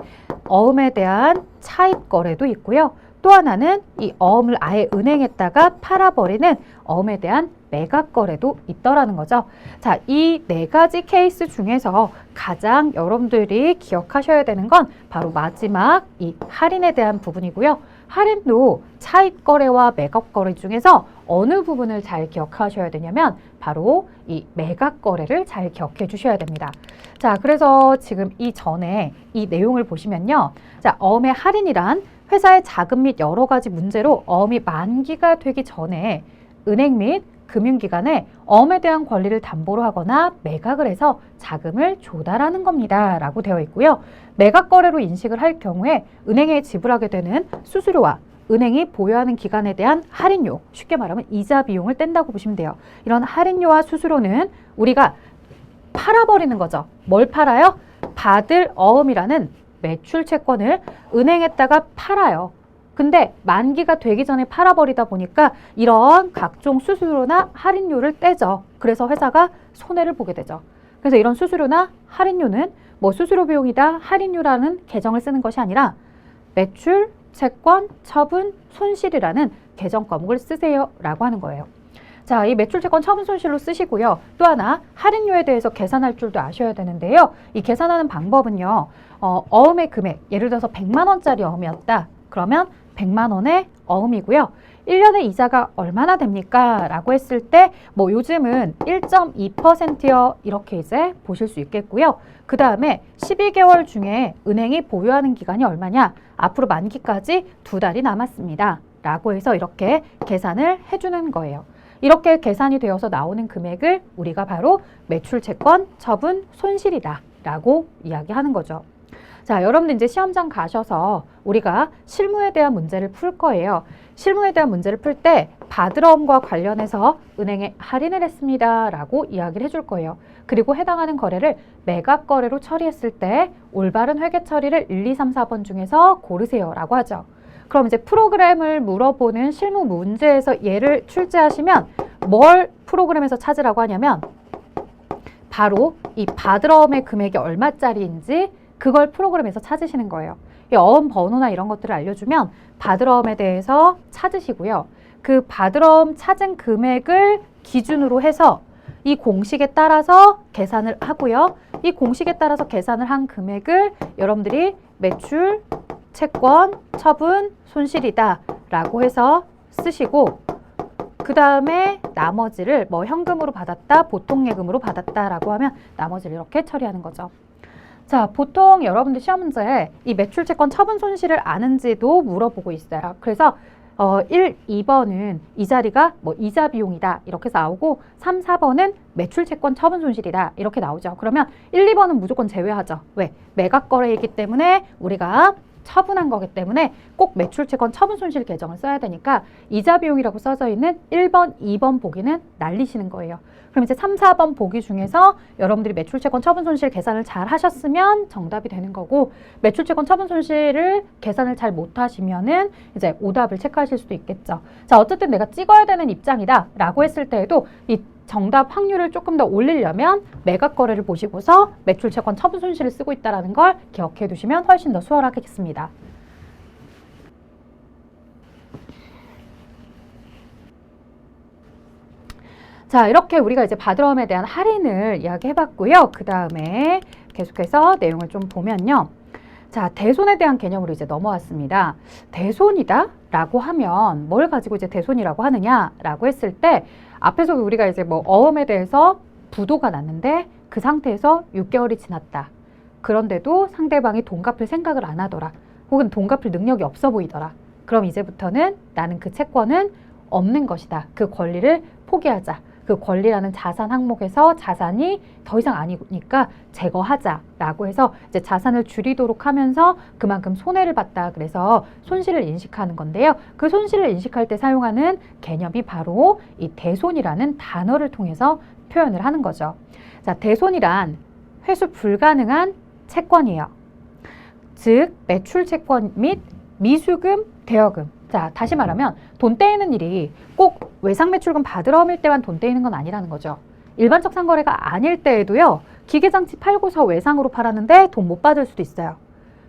어음에 대한 차입 거래도 있고요. 또 하나는 이 어음을 아예 은행에다가 팔아버리는 어음에 대한 매각 거래도 있더라는 거죠. 자, 이 네 가지 케이스 중에서 가장 여러분들이 기억하셔야 되는 건 바로 마지막 이 할인에 대한 부분이고요. 할인도 차입 거래와 매각 거래 중에서 어느 부분을 잘 기억하셔야 되냐면 바로 이 매각 거래를 잘 기억해 주셔야 됩니다. 자, 그래서 지금 이전에 이 내용을 보시면요. 자, 어음의 할인이란 회사의 자금 및 여러 가지 문제로 어음이 만기가 되기 전에 은행 및 금융기관에 어음에 대한 권리를 담보로 하거나 매각을 해서 자금을 조달하는 겁니다. 라고 되어 있고요. 매각 거래로 인식을 할 경우에 은행에 지불하게 되는 수수료와 은행이 보유하는 기간에 대한 할인료, 쉽게 말하면 이자 비용을 뗀다고 보시면 돼요. 이런 할인료와 수수료는 우리가 팔아버리는 거죠. 뭘 팔아요? 받을 어음이라는 매출 채권을 은행에다가 팔아요. 근데 만기가 되기 전에 팔아버리다 보니까 이런 각종 수수료나 할인료를 떼죠. 그래서 회사가 손해를 보게 되죠. 그래서 이런 수수료나 할인료는 뭐 수수료 비용이다, 할인료라는 계정을 쓰는 것이 아니라 매출, 채권, 처분, 손실이라는 계정 과목을 쓰세요 라고 하는 거예요. 자, 이 매출, 채권, 처분, 손실로 쓰시고요. 또 하나 할인료에 대해서 계산할 줄도 아셔야 되는데요. 이 계산하는 방법은요. 어음의 금액, 예를 들어서 100만 원짜리 어음이었다. 그러면 100만 원의 어음이고요. 1년의 이자가 얼마나 됩니까? 라고 했을 때 뭐 요즘은 1.2%요. 이렇게 이제 보실 수 있겠고요. 그 다음에 12개월 중에 은행이 보유하는 기간이 얼마냐? 앞으로 만기까지 2달이 남았습니다. 라고 해서 이렇게 계산을 해주는 거예요. 이렇게 계산이 되어서 나오는 금액을 우리가 바로 매출, 채권, 처분, 손실이다 라고 이야기하는 거죠. 자, 여러분들 이제 시험장 가셔서 우리가 실무에 대한 문제를 풀 거예요. 실무에 대한 문제를 풀 때 받으러옴과 관련해서 은행에 할인을 했습니다 라고 이야기를 해줄 거예요. 그리고 해당하는 거래를 매각 거래로 처리했을 때 올바른 회계 처리를 1, 2, 3, 4번 중에서 고르세요 라고 하죠. 그럼 이제 프로그램을 물어보는 실무 문제에서 예를 출제하시면 뭘 프로그램에서 찾으라고 하냐면 바로 이 받으러옴의 금액이 얼마짜리인지 그걸 프로그램에서 찾으시는 거예요. 이 어음 번호나 이런 것들을 알려주면 받으러옴에 대해서 찾으시고요. 그 받으러옴 찾은 금액을 기준으로 해서 이 공식에 따라서 계산을 하고요. 이 공식에 따라서 계산을 한 금액을 여러분들이 매출, 채권, 처분, 손실이다 라고 해서 쓰시고 그 다음에 나머지를 뭐 현금으로 받았다, 보통예금으로 받았다 라고 하면 나머지를 이렇게 처리하는 거죠. 자, 보통 여러분들 시험 문제에 이 매출, 채권, 처분, 손실을 아는지도 물어보고 있어요. 그래서 1, 2번은 이 자리가 뭐 이자 비용이다 이렇게 나오고 3, 4번은 매출, 채권, 처분, 손실이다 이렇게 나오죠. 그러면 1, 2번은 무조건 제외하죠. 왜? 매각 거래이기 때문에 우리가 처분한 거기 때문에 꼭 매출, 채권, 처분, 손실 계정을 써야 되니까 이자 비용이라고 써져 있는 1번, 2번 보기는 날리시는 거예요. 그럼 이제 3, 4번 보기 중에서 여러분들이 매출, 채권, 처분, 손실 계산을 잘 하셨으면 정답이 되는 거고 매출, 채권, 처분, 손실을 계산을 잘 못하시면은 이제 오답을 체크하실 수도 있겠죠. 자, 어쨌든 내가 찍어야 되는 입장이다 라고 했을 때에도 이 정답 확률을 조금 더 올리려면 매각 거래를 보시고서 매출, 채권, 처분, 손실을 쓰고 있다는 걸 기억해 두시면 훨씬 더 수월하겠습니다. 자, 이렇게 우리가 이제 받으러옴에 대한 할인을 이야기해봤고요. 그 다음에 계속해서 내용을 좀 보면요. 자, 대손에 대한 개념으로 이제 넘어왔습니다. 대손이다 라고 하면 뭘 가지고 이제 대손이라고 하느냐 라고 했을 때 앞에서 우리가 이제 뭐 어음에 대해서 부도가 났는데 그 상태에서 6개월이 지났다. 그런데도 상대방이 돈 갚을 생각을 안 하더라. 혹은 돈 갚을 능력이 없어 보이더라. 그럼 이제부터는 나는 그 채권은 없는 것이다. 그 권리를 포기하자. 그 권리라는 자산 항목에서 자산이 더 이상 아니니까 제거하자라고 해서 이제 자산을 줄이도록 하면서 그만큼 손해를 봤다. 그래서 손실을 인식하는 건데요. 그 손실을 인식할 때 사용하는 개념이 바로 이 대손이라는 단어를 통해서 표현을 하는 거죠. 자, 대손이란 회수 불가능한 채권이에요. 즉, 매출 채권 및 미수금, 대여금. 자, 다시 말하면 돈 떼이는 일이 꼭 외상매출금 받으러옴일 때만 돈 떼이는 건 아니라는 거죠. 일반적 상거래가 아닐 때에도요. 기계장치 팔고서 외상으로 팔았는데 돈 못 받을 수도 있어요.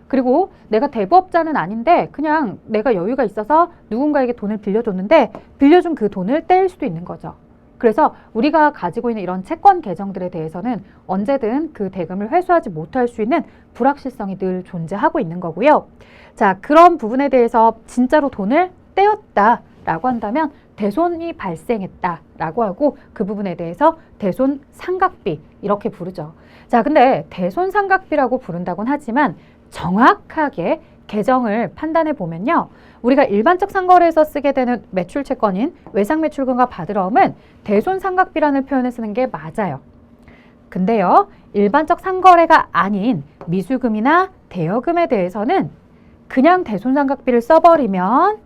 그리고 내가 대부업자는 아닌데 그냥 내가 여유가 있어서 누군가에게 돈을 빌려줬는데 빌려준 그 돈을 떼일 수도 있는 거죠. 그래서 우리가 가지고 있는 이런 채권 계정들에 대해서는 언제든 그 대금을 회수하지 못할 수 있는 불확실성이 늘 존재하고 있는 거고요. 자, 그런 부분에 대해서 진짜로 돈을 떼었다라고 한다면 대손이 발생했다라고 하고 그 부분에 대해서 대손 상각비 이렇게 부르죠. 자, 근데 대손 상각비라고 부른다곤 하지만 정확하게 계정을 판단해 보면요. 우리가 일반적 상거래에서 쓰게 되는 매출 채권인 외상매출금과 바드러움은 대손 상각비라는 표현을 쓰는 게 맞아요. 근데요. 일반적 상거래가 아닌 미수금이나 대여금에 대해서는 그냥 대손 상각비를 써버리면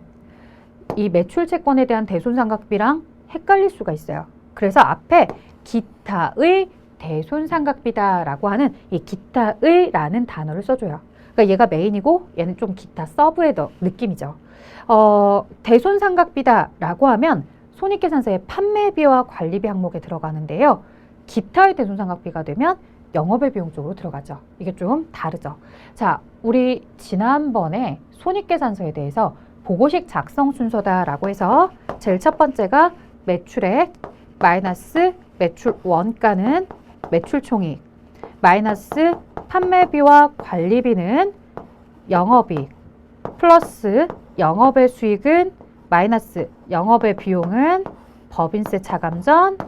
이 매출 채권에 대한 대손 상각비랑 헷갈릴 수가 있어요. 그래서 앞에 기타의 대손 상각비다라고 하는 이 기타의라는 단어를 써줘요. 그러니까 얘가 메인이고 얘는 좀 기타 서브의 느낌이죠. 대손 상각비다라고 하면 손익계산서의 판매비와 관리비 항목에 들어가는데요. 기타의 대손 상각비가 되면 영업의 비용 쪽으로 들어가죠. 이게 좀 다르죠. 자, 우리 지난번에 손익계산서에 대해서 보고식 작성 순서다라고 해서 제일 첫 번째가 매출액 마이너스 매출 원가는 매출총익 마이너스 판매비와 관리비는 영업이익 플러스 영업의 수익은 마이너스 영업의 비용은 법인세 차감전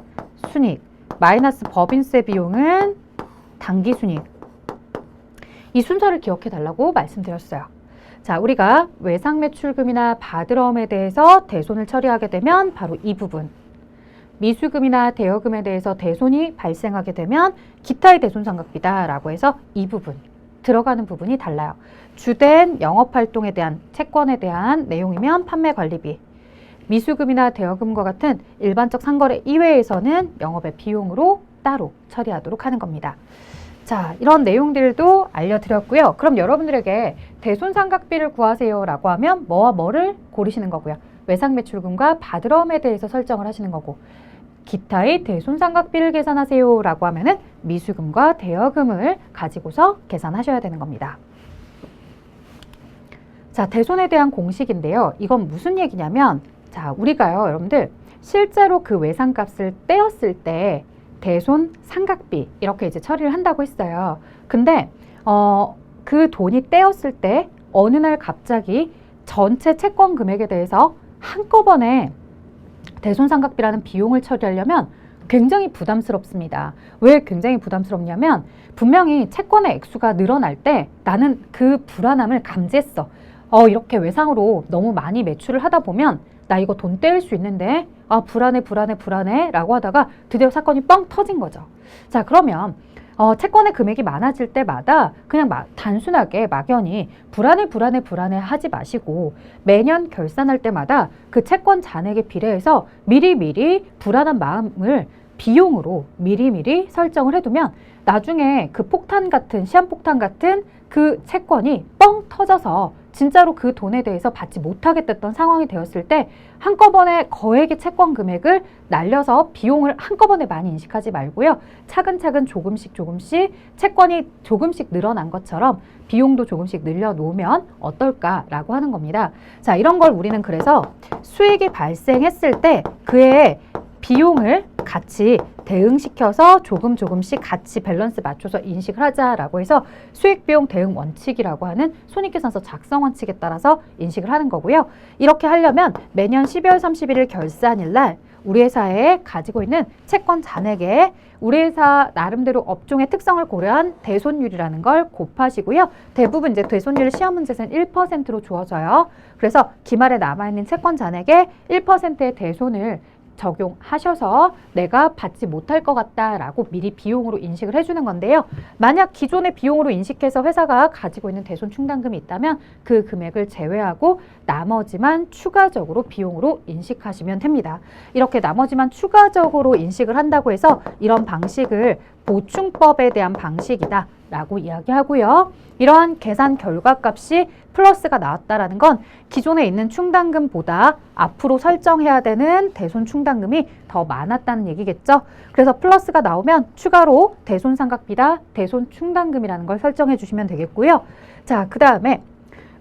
순익 마이너스 법인세 비용은 당기순익. 이 순서를 기억해 달라고 말씀드렸어요. 자, 우리가 외상매출금이나 바드러움에 대해서 대손을 처리하게 되면 바로 이 부분. 미수금이나 대여금에 대해서 대손이 발생하게 되면 기타의 대손상각비다라고 해서 이 부분. 들어가는 부분이 달라요. 주된 영업활동에 대한 채권에 대한 내용이면 판매관리비. 미수금이나 대여금과 같은 일반적 상거래 이외에서는 영업의 비용으로 따로 처리하도록 하는 겁니다. 자, 이런 내용들도 알려드렸고요. 그럼 여러분들에게 대손상각비를 구하세요 라고 하면 뭐와 뭐를 고르시는 거고요. 외상매출금과 바드러움에 대해서 설정을 하시는 거고 기타의 대손상각비를 계산하세요 라고 하면은 미수금과 대여금을 가지고서 계산하셔야 되는 겁니다. 자, 대손에 대한 공식인데요. 이건 무슨 얘기냐면 자, 우리가요, 여러분들 실제로 그 외상값을 떼었을 때 대손 상각비 이렇게 이제 처리를 한다고 했어요. 근데 그 돈이 떼었을 때 어느 날 갑자기 전체 채권 금액에 대해서 한꺼번에 대손 상각비라는 비용을 처리하려면 굉장히 부담스럽습니다. 왜 굉장히 부담스럽냐면 분명히 채권의 액수가 늘어날 때 나는 그 불안함을 감지했어. 이렇게 외상으로 너무 많이 매출을 하다 보면 나 이거 돈 떼일 수 있는데 불안해 라고 하다가 드디어 사건이 뻥 터진 거죠. 자, 그러면 채권의 금액이 많아질 때마다 그냥 단순하게 막연히 불안해 하지 마시고 매년 결산할 때마다 그 채권 잔액에 비례해서 미리미리 불안한 마음을 비용으로 미리미리 설정을 해두면 나중에 그 폭탄 같은 시한폭탄 같은 그 채권이 뻥 터져서 진짜로 그 돈에 대해서 받지 못하겠던 상황이 되었을 때 한꺼번에 거액의 채권 금액을 날려서 비용을 한꺼번에 많이 인식하지 말고요. 차근차근 조금씩 채권이 조금씩 늘어난 것처럼 비용도 조금씩 늘려놓으면 어떨까라고 하는 겁니다. 자, 이런 걸 우리는 그래서 수익이 발생했을 때 그의 비용을 같이 대응시켜서 조금씩 같이 밸런스 맞춰서 인식을 하자라고 해서 수익비용 대응 원칙이라고 하는 손익계산서 작성 원칙에 따라서 인식을 하는 거고요. 이렇게 하려면 매년 12월 31일 결산일 날 우리 회사에 가지고 있는 채권 잔액에 우리 회사 나름대로 업종의 특성을 고려한 대손율이라는 걸 곱하시고요. 대부분 이제 대손율 시험 문제에서는 1%로 주어져요. 그래서 기말에 남아있는 채권 잔액에 1%의 대손을 적용하셔서 내가 받지 못할 것 같다라고 미리 비용으로 인식을 해주는 건데요. 만약 기존의 비용으로 인식해서 회사가 가지고 있는 대손 충당금이 있다면 그 금액을 제외하고 나머지만 추가적으로 비용으로 인식하시면 됩니다. 이렇게 나머지만 추가적으로 인식을 한다고 해서 이런 방식을 보충법에 대한 방식이다 라고 이야기하고요. 이러한 계산 결과값이 플러스가 나왔다라는 건 기존에 있는 충당금보다 앞으로 설정해야 되는 대손 충당금이 더 많았다는 얘기겠죠. 그래서 플러스가 나오면 추가로 대손 상각비다, 대손 충당금이라는 걸 설정해 주시면 되겠고요. 자, 그 다음에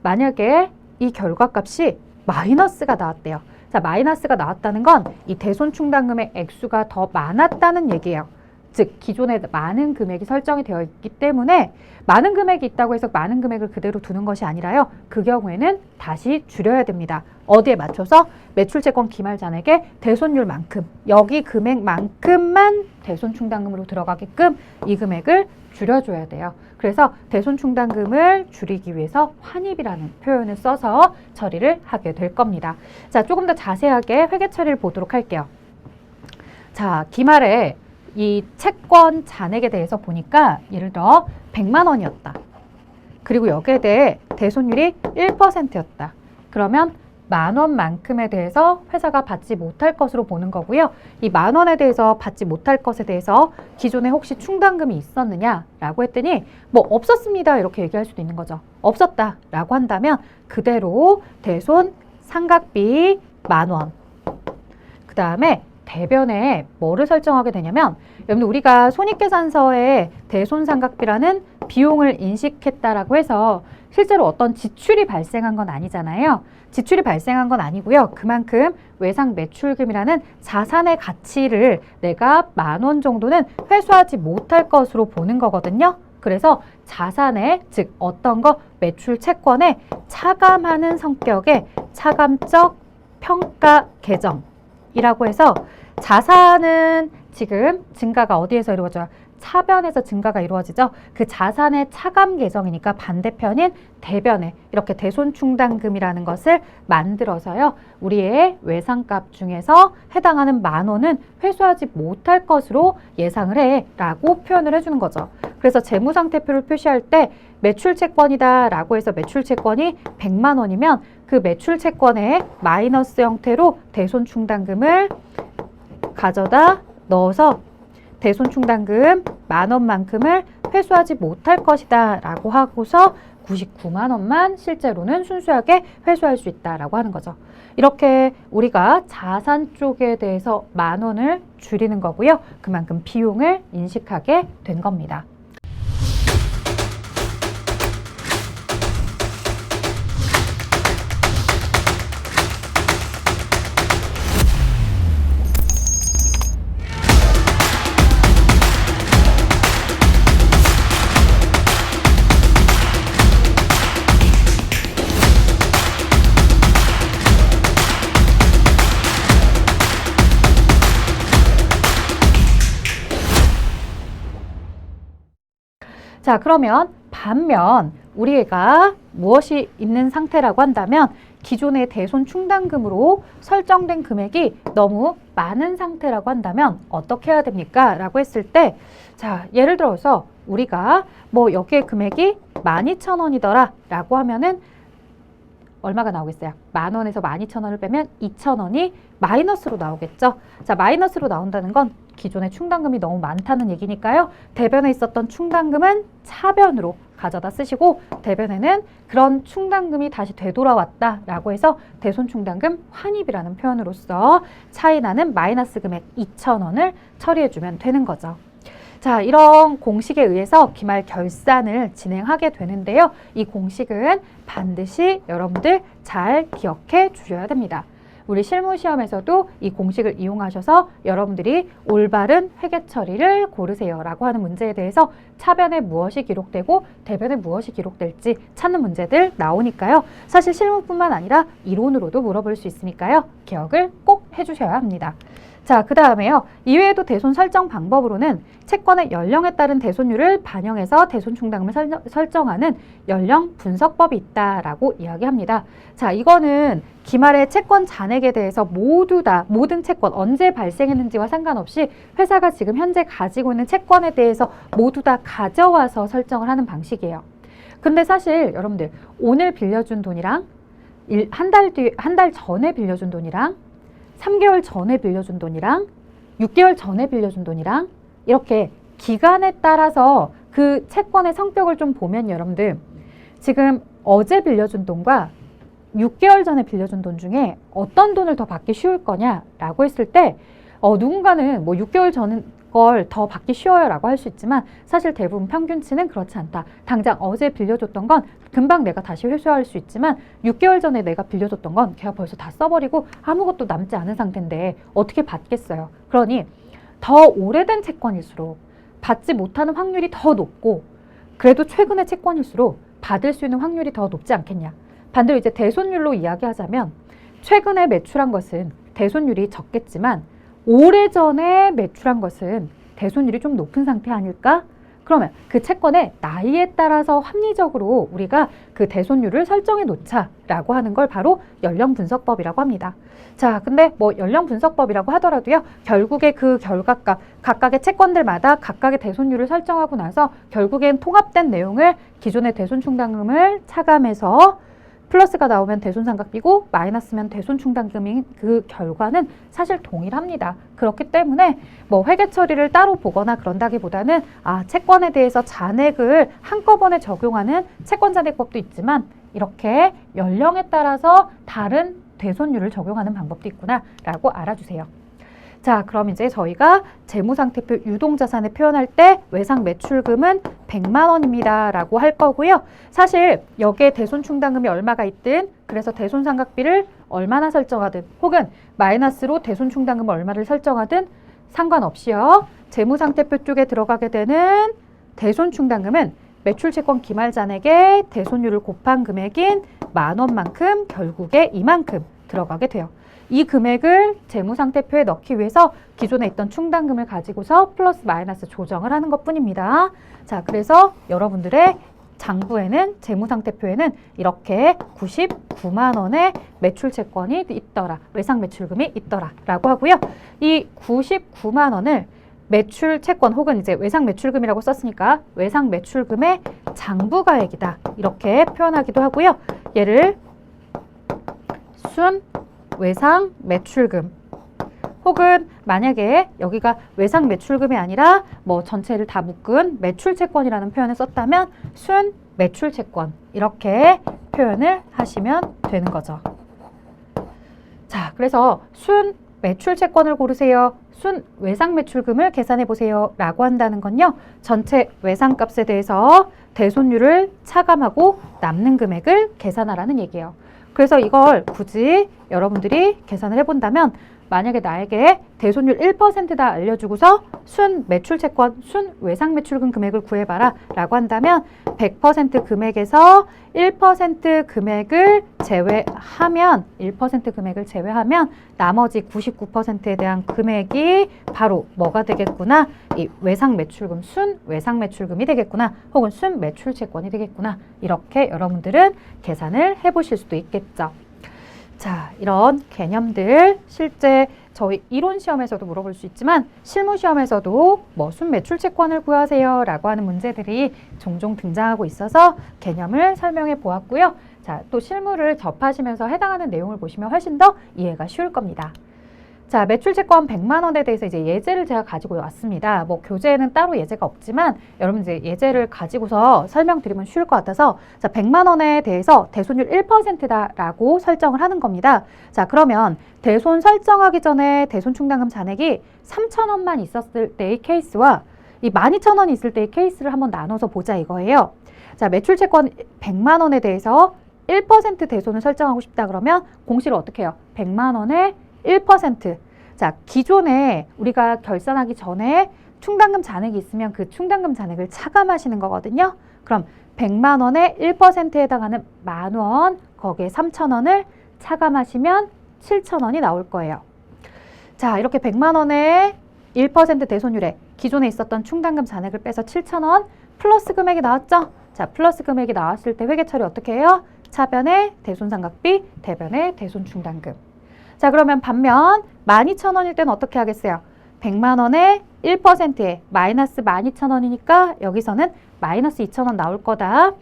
만약에 이 결과값이 마이너스가 나왔대요. 자, 마이너스가 나왔다는 건 이 대손 충당금의 액수가 더 많았다는 얘기예요. 즉 기존에 많은 금액이 설정이 되어 있기 때문에 많은 금액이 있다고 해서 많은 금액을 그대로 두는 것이 아니라요. 그 경우에는 다시 줄여야 됩니다. 어디에 맞춰서 매출채권 기말 잔액의 대손율만큼, 여기 금액만큼만 대손 충당금으로 들어가게끔 이 금액을 줄여줘야 돼요. 그래서 대손 충당금을 줄이기 위해서 환입이라는 표현을 써서 처리를 하게 될 겁니다. 자, 조금 더 자세하게 회계 처리를 보도록 할게요. 자, 기말에 이 채권 잔액에 대해서 보니까 예를 들어 100만 원이었다. 그리고 여기에 대해 대손율이 1%였다. 그러면 10,000원만큼에 대해서 회사가 받지 못할 것으로 보는 거고요. 이 10,000원에 대해서 받지 못할 것에 대해서 기존에 혹시 충당금이 있었느냐라고 했더니 뭐 없었습니다 이렇게 얘기할 수도 있는 거죠. 없었다라고 한다면 그대로 대손 상각비 10,000원. 그 다음에 대변에 뭐를 설정하게 되냐면 여러분 우리가 손익계산서에 대손상각비라는 비용을 인식했다라고 해서 실제로 어떤 지출이 발생한 건 아니잖아요. 지출이 발생한 건 아니고요. 그만큼 외상 매출금이라는 자산의 가치를 내가 10,000원 정도는 회수하지 못할 것으로 보는 거거든요. 그래서 자산의 즉 어떤 거 매출 채권에 차감하는 성격의 차감적 평가 계정이라고 해서 자산은 지금 증가가 어디에서 이루어져요? 차변에서 증가가 이루어지죠. 그 자산의 차감 계정이니까 반대편인 대변에 이렇게 대손충당금이라는 것을 만들어서요. 우리의 외상값 중에서 해당하는 10,000원은 회수하지 못할 것으로 예상을 해 라고 표현을 해주는 거죠. 그래서 재무상태표를 표시할 때 매출채권이다 라고 해서 매출채권이 100만 원이면 그 매출채권에 마이너스 형태로 대손충당금을 가져다 넣어서 대손충당금 10,000원만큼을 회수하지 못할 것이다 라고 하고서 99만 원만 실제로는 순수하게 회수할 수 있다라고 하는 거죠. 이렇게 우리가 자산 쪽에 대해서 10,000원을 줄이는 거고요. 그만큼 비용을 인식하게 된 겁니다. 자, 그러면 반면 우리가 무엇이 있는 상태라고 한다면 기존의 대손 충당금으로 설정된 금액이 너무 많은 상태라고 한다면 어떻게 해야 됩니까? 라고 했을 때 자, 예를 들어서 우리가 뭐 여기에 금액이 12,000원이더라 라고 하면은 얼마가 나오겠어요? 10,000원에서 12,000원을 빼면 2,000원이 마이너스로 나오겠죠. 자, 마이너스로 나온다는 건 기존의 충당금이 너무 많다는 얘기니까요. 대변에 있었던 충당금은 차변으로 가져다 쓰시고 대변에는 그런 충당금이 다시 되돌아왔다라고 해서 대손충당금 환입이라는 표현으로서 차이나는 마이너스 금액 2,000원을 처리해주면 되는 거죠. 자, 이런 공식에 의해서 기말 결산을 진행하게 되는데요. 이 공식은 반드시 여러분들 잘 기억해 주셔야 됩니다. 우리 실무시험에서도 이 공식을 이용하셔서 여러분들이 올바른 회계 처리를 고르세요 라고 하는 문제에 대해서 차변에 무엇이 기록되고 대변에 무엇이 기록될지 찾는 문제들 나오니까요. 사실 실무뿐만 아니라 이론으로도 물어볼 수 있으니까요. 기억을 꼭 해주셔야 합니다. 자, 그 다음에요. 이외에도 대손 설정 방법으로는 채권의 연령에 따른 대손율을 반영해서 대손 충당금을 설정하는 연령 분석법이 있다라고 이야기합니다. 자, 이거는 기말의 채권 잔액에 대해서 모두 다 모든 채권 언제 발생했는지와 상관없이 회사가 지금 현재 가지고 있는 채권에 대해서 모두 다 가져와서 설정을 하는 방식이에요. 근데 사실 여러분들 오늘 빌려준 돈이랑 한 달 전에 빌려준 돈이랑 3개월 전에 빌려준 돈이랑 6개월 전에 빌려준 돈이랑 이렇게 기간에 따라서 그 채권의 성격을 좀 보면 여러분들 지금 어제 빌려준 돈과 6개월 전에 빌려준 돈 중에 어떤 돈을 더 받기 쉬울 거냐라고 했을 때 누군가는 뭐 6개월 전 걸 더 받기 쉬워요 라고 할 수 있지만 사실 대부분 평균치는 그렇지 않다. 당장 어제 빌려줬던 건 금방 내가 다시 회수할 수 있지만 6개월 전에 내가 빌려줬던 건 걔가 벌써 다 써버리고 아무것도 남지 않은 상태인데 어떻게 받겠어요. 그러니 더 오래된 채권일수록 받지 못하는 확률이 더 높고 그래도 최근의 채권일수록 받을 수 있는 확률이 더 높지 않겠냐. 반대로 이제 대손율로 이야기하자면 최근에 매출한 것은 대손율이 적겠지만 오래전에 매출한 것은 대손율이 좀 높은 상태 아닐까? 그러면 그 채권의 나이에 따라서 합리적으로 우리가 그 대손율을 설정해 놓자라고 하는 걸 바로 연령 분석법이라고 합니다. 자, 근데 뭐 연령 분석법이라고 하더라도요, 결국에 그 결과값, 각각의 채권들마다 각각의 대손율을 설정하고 나서 결국엔 통합된 내용을 기존의 대손 충당금을 차감해서 플러스가 나오면 대손상각비고 마이너스면 대손충당금인 그 결과는 사실 동일합니다. 그렇기 때문에 뭐 회계 처리를 따로 보거나 그런다기보다는 채권에 대해서 잔액을 한꺼번에 적용하는 채권잔액법도 있지만 이렇게 연령에 따라서 다른 대손율을 적용하는 방법도 있구나 라고 알아주세요. 자, 그럼 이제 저희가 재무상태표 유동자산을 표현할 때 외상 매출금은 100만 원입니다 라고 할 거고요. 사실 여기에 대손충당금이 얼마가 있든 그래서 대손상각비를 얼마나 설정하든 혹은 마이너스로 대손충당금 얼마를 설정하든 상관없이요. 재무상태표 쪽에 들어가게 되는 대손충당금은 매출채권 기말잔액의 대손율을 곱한 금액인 10,000원만큼 결국에 이만큼 들어가게 돼요. 이 금액을 재무상태표에 넣기 위해서 기존에 있던 충당금을 가지고서 플러스 마이너스 조정을 하는 것뿐입니다. 자, 그래서 여러분들의 장부에는 재무상태표에는 이렇게 99만 원의 매출채권이 있더라, 외상매출금이 있더라 라고 하고요. 이 99만 원을 매출채권 혹은 이제 외상매출금이라고 썼으니까 외상매출금의 장부가액이다 이렇게 표현하기도 하고요. 얘를 순 외상 매출금 혹은 만약에 여기가 외상 매출금이 아니라 뭐 전체를 다 묶은 매출채권이라는 표현을 썼다면 순 매출채권 이렇게 표현을 하시면 되는 거죠. 자, 그래서 순 매출채권을 고르세요. 순 외상 매출금을 계산해 보세요 라고 한다는 건요. 전체 외상값에 대해서 대손율을 차감하고 남는 금액을 계산하라는 얘기예요. 그래서 이걸 굳이 여러분들이 계산을 해본다면 만약에 나에게 대손율 1%다 알려주고서 순 매출채권, 순 외상매출금 금액을 구해봐라 라고 한다면 100% 금액에서 1% 금액을 제외하면 1% 금액을 제외하면 나머지 99%에 대한 금액이 바로 뭐가 되겠구나? 이 외상매출금, 순 외상매출금이 되겠구나 혹은 순 매출채권이 되겠구나 이렇게 여러분들은 계산을 해보실 수도 있겠죠. 자, 이런 개념들 실제 저희 이론 시험에서도 물어볼 수 있지만 실무 시험에서도 뭐 순매출채권을 구하세요 라고 하는 문제들이 종종 등장하고 있어서 개념을 설명해 보았고요. 자, 또 실무를 접하시면서 해당하는 내용을 보시면 훨씬 더 이해가 쉬울 겁니다. 자, 매출채권 100만 원에 대해서 이제 예제를 제가 가지고 왔습니다. 뭐 교재에는 따로 예제가 없지만 여러분 이제 예제를 가지고서 설명드리면 쉬울 것 같아서 자, 100만 원에 대해서 대손율 1%다라고 설정을 하는 겁니다. 자, 그러면 대손 설정하기 전에 대손충당금 잔액이 3,000원만 있었을 때의 케이스와 이 12,000원이 있을 때의 케이스를 한번 나눠서 보자 이거예요. 자, 매출채권 100만 원에 대해서 1% 대손을 설정하고 싶다 그러면 공시를 어떻게 해요? 100만 원에 1%. 자, 기존에 우리가 결산하기 전에 충당금 잔액이 있으면 그 충당금 잔액을 차감하시는 거거든요. 그럼 100만 원에 1%에 해당하는 10,000원, 거기에 3,000원을 차감하시면 7,000원이 나올 거예요. 자, 이렇게 100만 원에 1% 대손율에 기존에 있었던 충당금 잔액을 빼서 7,000원 플러스 금액이 나왔죠? 자, 플러스 금액이 나왔을 때 회계 처리 어떻게 해요? 차변에 대손상각비, 대변에 대손충당금. 자, 그러면 반면 12,000원일 때는 어떻게 하겠어요? 100만 원에 1%에 마이너스 12,000원이니까 여기서는 마이너스 2,000원 나올 거다.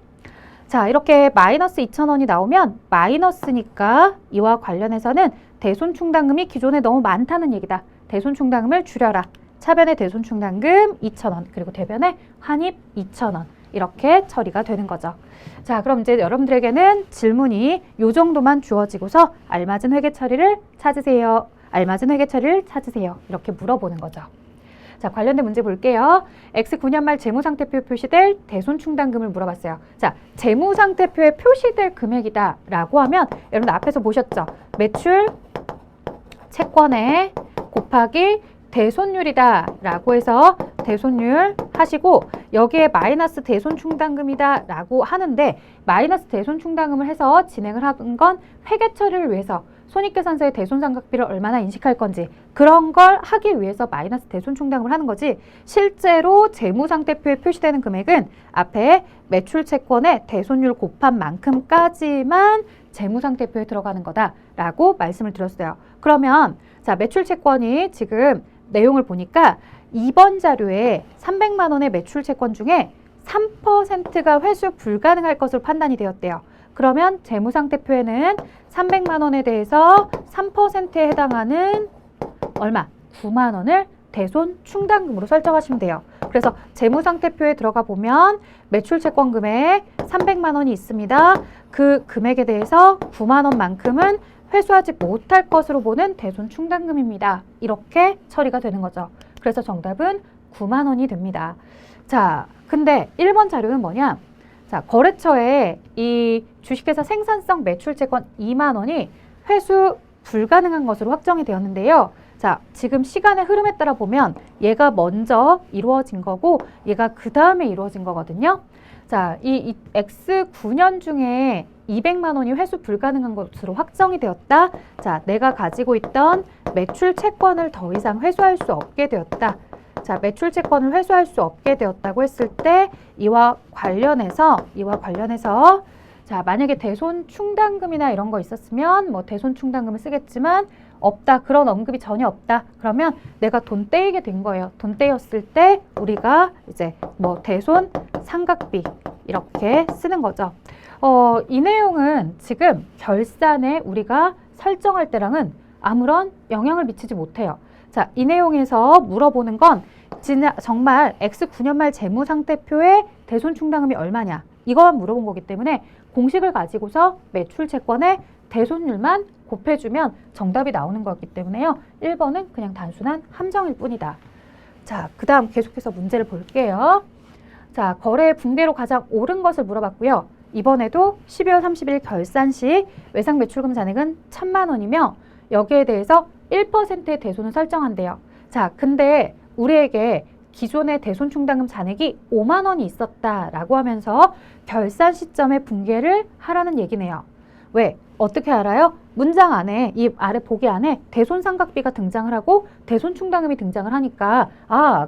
자, 이렇게 마이너스 2,000원이 나오면 마이너스니까 이와 관련해서는 대손충당금이 기존에 너무 많다는 얘기다. 대손충당금을 줄여라. 차변의 대손충당금 2,000원, 그리고 대변의 환입 2,000원 이렇게 처리가 되는 거죠. 자, 그럼 이제 여러분들에게는 질문이 요 정도만 주어지고서 알맞은 회계 처리를 찾으세요. 알맞은 회계 처리를 찾으세요. 이렇게 물어보는 거죠. 자, 관련된 문제 볼게요. X9년 말 재무상태표에 표시될 대손충당금을 물어봤어요. 자, 재무상태표에 표시될 금액이다 라고 하면 여러분들 앞에서 보셨죠? 매출 채권에 곱하기 대손율이다 라고 해서 대손율 하시고 여기에 마이너스 대손충당금이다 라고 하는데 마이너스 대손충당금을 해서 진행을 한 건 회계 처리를 위해서 손익계산서의 대손상각비를 얼마나 인식할 건지 그런 걸 하기 위해서 마이너스 대손충당금을 하는 거지 실제로 재무상태표에 표시되는 금액은 앞에 매출채권의 대손율 곱한 만큼까지만 재무상태표에 들어가는 거다라고 말씀을 드렸어요. 그러면 자, 매출채권이 지금 내용을 보니까 2번 자료에 300만 원의 매출채권 중에 3%가 회수 불가능할 것으로 판단이 되었대요. 그러면 재무상태표에는 300만 원에 대해서 3%에 해당하는 얼마? 9만 원을 대손충당금으로 설정하시면 돼요. 그래서 재무상태표에 들어가 보면 매출채권 금액 300만 원이 있습니다. 그 금액에 대해서 9만 원만큼은 회수하지 못할 것으로 보는 대손충당금입니다. 이렇게 처리가 되는 거죠. 그래서 정답은 9만 원이 됩니다. 자, 근데 1번 자료는 뭐냐? 자, 거래처에 이 주식회사 생산성 매출채권 2만 원이 회수 불가능한 것으로 확정이 되었는데요. 자, 지금 시간의 흐름에 따라 보면 얘가 먼저 이루어진 거고 얘가 그 다음에 이루어진 거거든요. 자, 이 X9년 중에 200만 원이 회수 불가능한 것으로 확정이 되었다. 자, 내가 가지고 있던 매출 채권을 더 이상 회수할 수 없게 되었다. 자, 매출 채권을 회수할 수 없게 되었다고 했을 때 이와 관련해서 자, 만약에 대손충당금이나 이런 거 있었으면 뭐 대손충당금을 쓰겠지만 없다. 그런 언급이 전혀 없다. 그러면 내가 돈 떼이게 된 거예요. 돈 떼였을 때 우리가 이제 뭐 대손상각비 이렇게 쓰는 거죠. 이 내용은 지금 결산에 우리가 설정할 때랑은 아무런 영향을 미치지 못해요. 자, 이 내용에서 물어보는 건 정말 X9년 말 재무상태표의 대손충당금이 얼마냐 이거만 물어본 거기 때문에 공식을 가지고서 매출채권의 대손율만 곱해주면 정답이 나오는 거기 때문에요. 1번은 그냥 단순한 함정일 뿐이다. 자, 그 다음 계속해서 문제를 볼게요. 자, 거래 붕괴로 가장 옳은 것을 물어봤고요. 이번에도 12월 30일 결산 시 외상 매출금 잔액은 1,000만 원이며 여기에 대해서 1%의 대손을 설정한대요. 자, 근데 우리에게 기존의 대손충당금 잔액이 5만 원이 있었다라고 하면서 결산 시점에 붕괴를 하라는 얘기네요. 왜? 어떻게 알아요? 문장 안에 이 아래 보기 안에 대손상각비가 등장을 하고 대손충당금이 등장을 하니까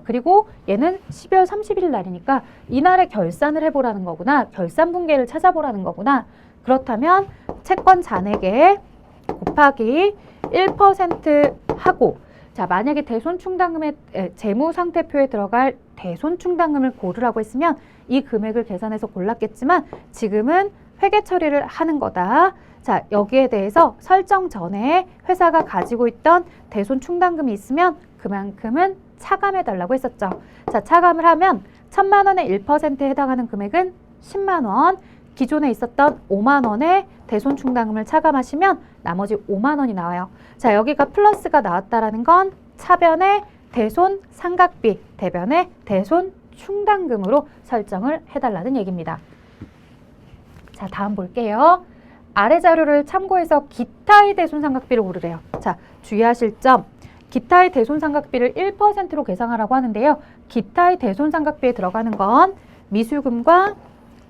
그리고 얘는 12월 30일 날이니까 이날에 결산을 해보라는 거구나. 결산 붕괴를 찾아보라는 거구나. 그렇다면 채권 잔액에 곱하기 1% 하고 자, 만약에 대손충당금의 재무상태표에 들어갈 대손충당금을 고르라고 했으면 이 금액을 계산해서 골랐겠지만 지금은 회계 처리를 하는 거다. 자, 여기에 대해서 설정 전에 회사가 가지고 있던 대손충당금이 있으면 그만큼은 차감해 달라고 했었죠. 자, 차감을 하면 1,000만 원의 1%에 해당하는 금액은 10만 원, 기존에 있었던 5만 원의 대손충당금을 차감하시면 나머지 5만 원이 나와요. 자, 여기가 플러스가 나왔다라는 건 차변의 대손상각비, 대변의 대손충당금으로 설정을 해달라는 얘기입니다. 자, 다음 볼게요. 아래 자료를 참고해서 기타의 대손상각비를 고르래요. 자, 주의하실 점. 기타의 대손상각비를 1%로 계산하라고 하는데요. 기타의 대손상각비에 들어가는 건 미수금과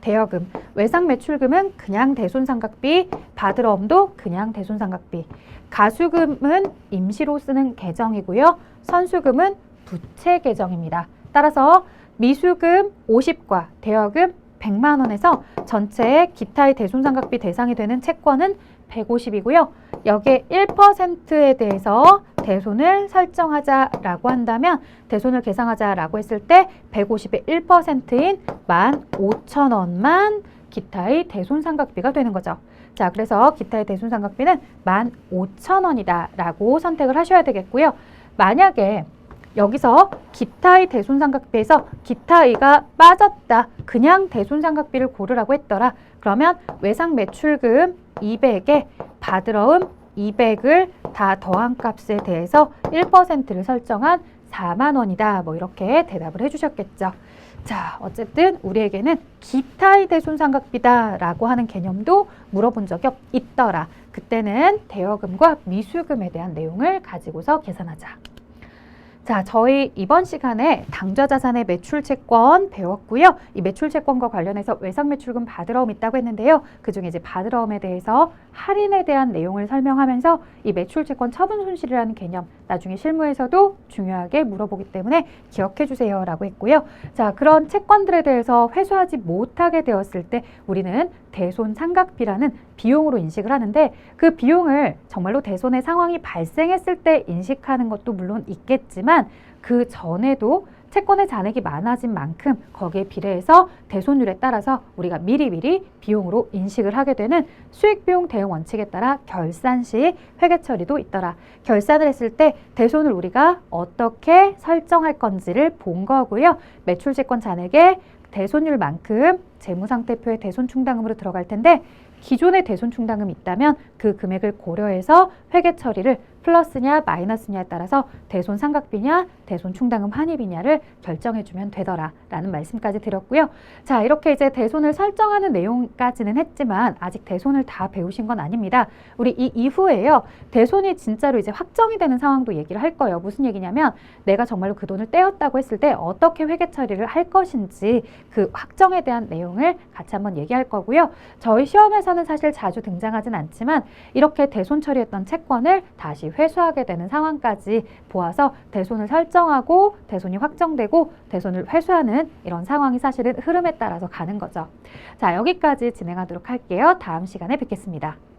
대여금, 외상매출금은 그냥 대손상각비, 받을어음도 그냥 대손상각비, 가수금은 임시로 쓰는 계정이고요. 선수금은 부채 계정입니다. 따라서 미수금 50과 대여금 100만 원에서 전체 기타의 대손상각비 대상이 되는 채권은 150이고요. 여기에 1%에 대해서 대손을 설정하자라고 한다면 대손을 계상하자라고 했을 때 150의 1%인 15,000원만 기타의 대손상각비가 되는 거죠. 자, 그래서 기타의 대손상각비는 15,000원이다 라고 선택을 하셔야 되겠고요. 만약에 여기서 기타의 대손상각비에서 기타의가 빠졌다. 그냥 대손상각비를 고르라고 했더라. 그러면 외상 매출금 200에 받으러움 200을 다 더한 값에 대해서 1%를 설정한 4만 원이다. 뭐 이렇게 대답을 해주셨겠죠. 자, 어쨌든 우리에게는 기타의 대손상각비다 라고 하는 개념도 물어본 적이 있더라. 그때는 대여금과 미수금에 대한 내용을 가지고서 계산하자. 자, 저희 이번 시간에 당좌자산의 매출채권 배웠고요. 이 매출채권과 관련해서 외상매출금 받으러움 있다고 했는데요. 그중에 이제 받으러움에 대해서 할인에 대한 내용을 설명하면서 이 매출채권 처분손실이라는 개념 나중에 실무에서도 중요하게 물어보기 때문에 기억해 주세요 라고 했고요. 자, 그런 채권들에 대해서 회수하지 못하게 되었을 때 우리는 대손상각비라는 비용으로 인식을 하는데 그 비용을 정말로 대손의 상황이 발생했을 때 인식하는 것도 물론 있겠지만 그 전에도 채권의 잔액이 많아진 만큼 거기에 비례해서 대손율에 따라서 우리가 미리미리 비용으로 인식을 하게 되는 수익비용 대응 원칙에 따라 결산 시 회계 처리도 있더라. 결산을 했을 때 대손을 우리가 어떻게 설정할 건지를 본 거고요. 매출채권 잔액의 대손율만큼 재무상태표에 대손충당금으로 들어갈 텐데 기존의 대손충당금이 있다면 그 금액을 고려해서 회계 처리를 플러스냐 마이너스냐에 따라서 대손상각비냐 대손충당금 환입이냐를 결정해주면 되더라 라는 말씀까지 드렸고요. 자, 이렇게 이제 대손을 설정하는 내용까지는 했지만 아직 대손을 다 배우신 건 아닙니다. 우리 이 이후에요. 대손이 진짜로 이제 확정이 되는 상황도 얘기를 할 거예요. 무슨 얘기냐면 내가 정말로 그 돈을 떼었다고 했을 때 어떻게 회계 처리를 할 것인지 그 확정에 대한 내용을 같이 한번 얘기할 거고요. 저희 시험에서는 사실 자주 등장하진 않지만 이렇게 대손 처리했던 채권을 다시 회수하게 되는 상황까지 보아서 대손을 설정하고 대손이 확정되고 대손을 회수하는 이런 상황이 사실은 흐름에 따라서 가는 거죠. 자, 여기까지 진행하도록 할게요. 다음 시간에 뵙겠습니다.